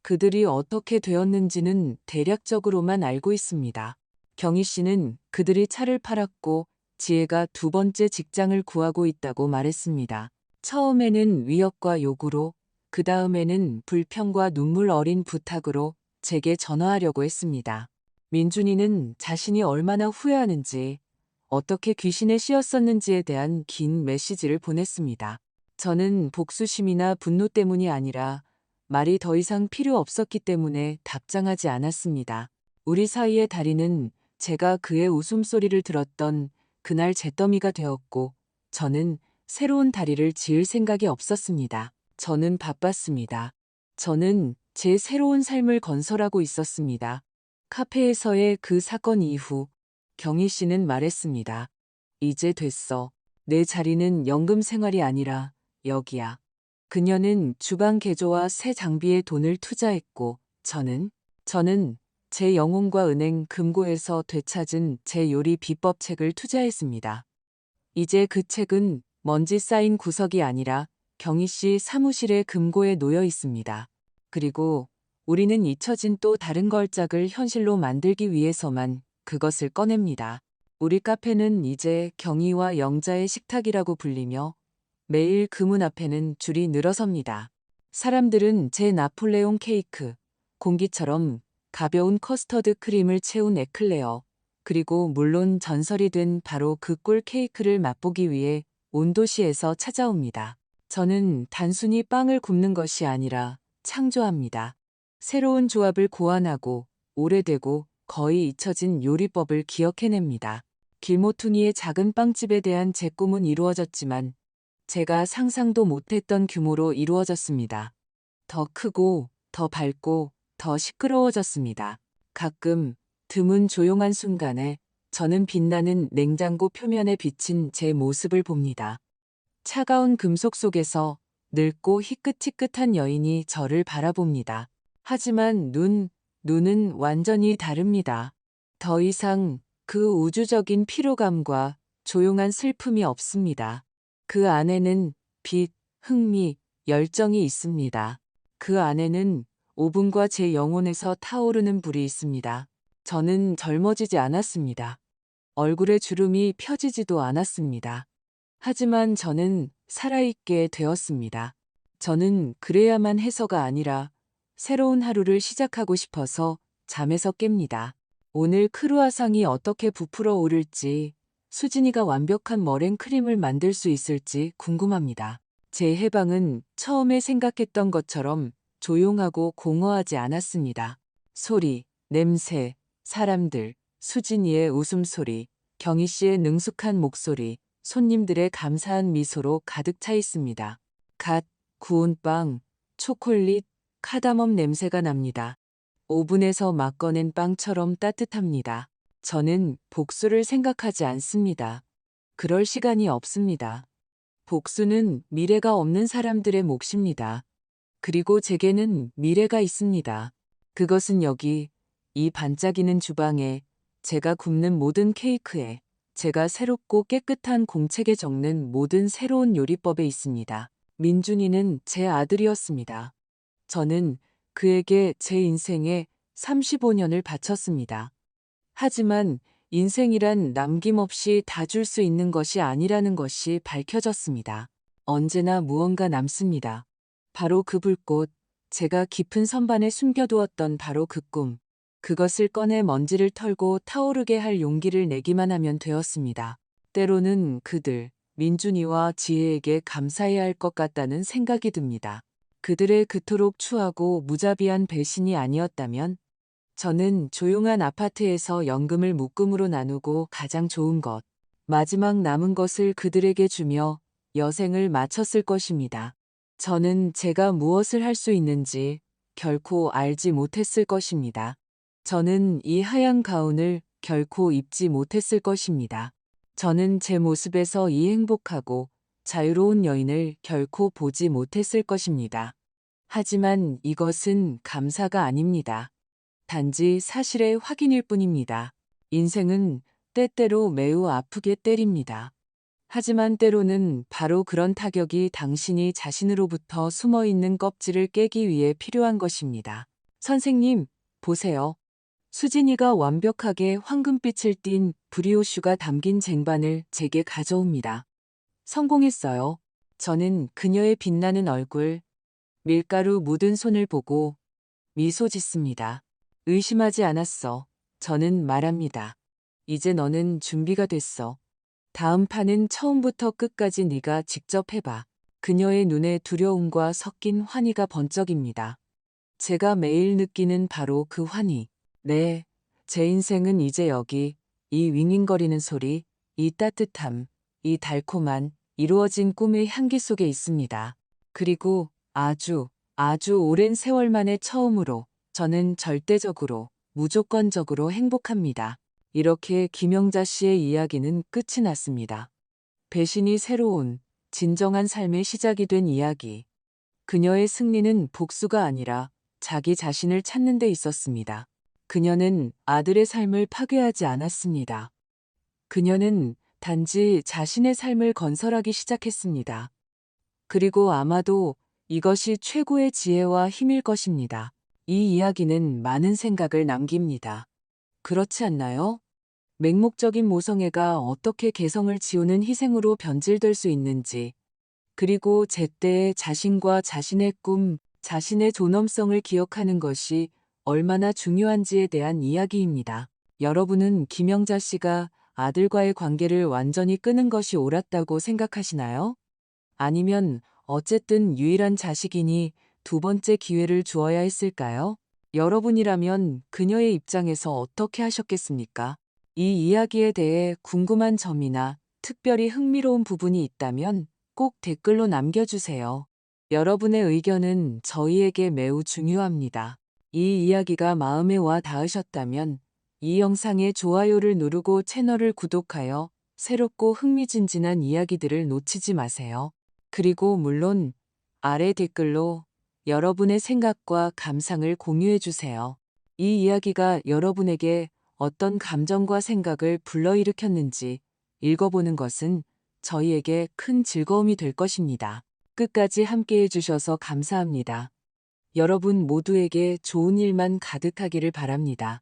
그들이 어떻게 되었는지는 대략적으로만 알고 있습니다. 경희 씨는 그들이 차를 팔았고 지혜가 두 번째 직장을 구하고 있다고 말했습니다. 처음에는 위협과 요구로, 그 다음에는 불평과 눈물 어린 부탁으로 제게 전화하려고 했습니다. 민준이는 자신이 얼마나 후회하는지, 어떻게 귀신에 씌었었는지에 대한 긴 메시지를 보냈습니다. 저는 복수심이나 분노 때문이 아니라 말이 더 이상 필요 없었기 때문에 답장하지 않았습니다. 우리 사이의 다리는 제가 그의 웃음소리를 들었던 그날 잿더미가 되었고 저는 새로운 다리를 지을 생각이 없었습니다. 저는 바빴습니다. 저는 제 새로운 삶을 건설하고 있었습니다. 카페에서의 그 사건 이후 경희 씨는 말했습니다. 이제 됐어. 내 자리는 연금 생활이 아니라 여기야. 그녀는 주방 개조와 새 장비에 돈을 투자했고 저는 제 영혼과 은행 금고에서 되찾은 제 요리 비법 책을 투자했습니다. 이제 그 책은 먼지 쌓인 구석이 아니라 경희 씨 사무실의 금고에 놓여 있습니다. 그리고 우리는 잊혀진 또 다른 걸작을 현실로 만들기 위해서만 그것을 꺼냅니다. 우리 카페는 이제 경희와 영자의 식탁이라고 불리며 매일 그 문 앞에는 줄이 늘어섭니다. 사람들은 제 나폴레옹 케이크, 공기처럼 가벼운 커스터드 크림을 채운 에클레어, 그리고 물론 전설이 된 바로 그 꿀 케이크를 맛보기 위해 온 도시에서 찾아옵니다. 저는 단순히 빵을 굽는 것이 아니라 창조합니다. 새로운 조합을 고안하고 오래되고 거의 잊혀진 요리법을 기억해냅니다. 길모퉁이의 작은 빵집에 대한 제 꿈은 이루어졌지만 제가 상상도 못했던 규모로 이루어졌습니다. 더 크고 더 밝고 더 시끄러워졌습니다. 가끔 드문 조용한 순간에 저는 빛나는 냉장고 표면에 비친 제 모습을 봅니다. 차가운 금속 속에서 늙고 희끗희끗한 여인이 저를 바라봅니다. 하지만 눈은 완전히 다릅니다. 더 이상 그 우주적인 피로감과 조용한 슬픔이 없습니다. 그 안에는 빛, 흥미, 열정이 있습니다. 그 안에는 5분과 제 영혼에서 타오르는 불이 있습니다. 저는 젊어지지 않았습니다. 얼굴에 주름이 펴지지도 않았습니다. 하지만 저는 살아있게 되었습니다. 저는 그래야만 해서가 아니라 새로운 하루를 시작하고 싶어서 잠에서 깹니다. 오늘 크루아상이 어떻게 부풀어 오를지, 수진이가 완벽한 머랭 크림을 만들 수 있을지 궁금합니다. 제 해방은 처음에 생각했던 것처럼 조용하고 공허하지 않았습니다. 소리, 냄새, 사람들, 수진이의 웃음소리, 경희 씨의 능숙한 목소리, 손님들의 감사한 미소로 가득 차 있습니다. 갓 구운 빵, 초콜릿, 카다멈 냄새가 납니다. 오븐에서 막 꺼낸 빵처럼 따뜻합니다. 저는 복수를 생각하지 않습니다. 그럴 시간이 없습니다. 복수는 미래가 없는 사람들의 몫입니다. 그리고 제게는 미래가 있습니다. 그것은 여기, 이 반짝이는 주방에, 제가 굽는 모든 케이크에, 제가 새롭고 깨끗한 공책에 적는 모든 새로운 요리법에 있습니다. 민준이는 제 아들이었습니다. 저는 그에게 제 인생의 35년을 바쳤습니다. 하지만 인생이란 남김없이 다 줄 수 있는 것이 아니라는 것이 밝혀졌습니다. 언제나 무언가 남습니다. 바로 그 불꽃, 제가 깊은 선반에 숨겨두었던 바로 그 꿈. 그것을 꺼내 먼지를 털고 타오르게 할 용기를 내기만 하면 되었습니다. 때로는 그들, 민준이와 지혜에게 감사해야 할 것 같다는 생각이 듭니다. 그들의 그토록 추하고 무자비한 배신이 아니었다면 저는 조용한 아파트에서 연금을 묶음으로 나누고 가장 좋은 것, 마지막 남은 것을 그들에게 주며 여생을 마쳤을 것입니다. 저는 제가 무엇을 할 수 있는지 결코 알지 못했을 것입니다. 저는 이 하얀 가운을 결코 입지 못했을 것입니다. 저는 제 모습에서 이 행복하고 자유로운 여인을 결코 보지 못했을 것입니다. 하지만 이것은 감사가 아닙니다. 단지 사실의 확인일 뿐입니다. 인생은 때때로 매우 아프게 때립니다. 하지만 때로는 바로 그런 타격이 당신이 자신으로부터 숨어있는 껍질을 깨기 위해 필요한 것입니다. 선생님, 보세요. 수진이가 완벽하게 황금빛을 띤 브리오슈가 담긴 쟁반을 제게 가져옵니다. 성공했어요. 저는 그녀의 빛나는 얼굴, 밀가루 묻은 손을 보고 미소 짓습니다. 의심하지 않았어. 저는 말합니다. 이제 너는 준비가 됐어. 다음 판은 처음부터 끝까지 네가 직접 해봐. 그녀의 눈에 두려움과 섞인 환희가 번쩍입니다. 제가 매일 느끼는 바로 그 환희. 네, 제 인생은 이제 여기, 이 윙윙거리는 소리, 이 따뜻함, 이 달콤한 이루어진 꿈의 향기 속에 있습니다. 그리고 아주 오랜 세월 만에 처음으로 저는 절대적으로, 무조건적으로 행복합니다. 이렇게 김영자 씨의 이야기는 끝이 났습니다. 배신이 새로운, 진정한 삶의 시작이 된 이야기. 그녀의 승리는 복수가 아니라 자기 자신을 찾는 데 있었습니다. 그녀는 아들의 삶을 파괴하지 않았습니다. 그녀는 단지 자신의 삶을 건설하기 시작했습니다. 그리고 아마도 이것이 최고의 지혜와 힘일 것입니다. 이 이야기는 많은 생각을 남깁니다. 그렇지 않나요? 맹목적인 모성애가 어떻게 개성을 지우는 희생으로 변질될 수 있는지, 그리고 제때에 자신과 자신의 꿈, 자신의 존엄성을 기억하는 것이 얼마나 중요한지에 대한 이야기입니다. 여러분은 김영자 씨가 아들과의 관계를 완전히 끊은 것이 옳았다고 생각하시나요? 아니면 어쨌든 유일한 자식이니 두 번째 기회를 주어야 했을까요? 여러분이라면 그녀의 입장에서 어떻게 하셨겠습니까? 이 이야기에 대해 궁금한 점이나 특별히 흥미로운 부분이 있다면 꼭 댓글로 남겨주세요. 여러분의 의견은 저희에게 매우 중요합니다. 이 이야기가 마음에 와 닿으셨다면 이 영상에 좋아요를 누르고 채널을 구독하여 새롭고 흥미진진한 이야기들을 놓치지 마세요. 그리고 물론 아래 댓글로 여러분의 생각과 감상을 공유해 주세요. 이 이야기가 여러분에게 어떤 감정과 생각을 불러일으켰는지 읽어보는 것은 저희에게 큰 즐거움이 될 것입니다. 끝까지 함께해 주셔서 감사합니다. 여러분 모두에게 좋은 일만 가득하기를 바랍니다.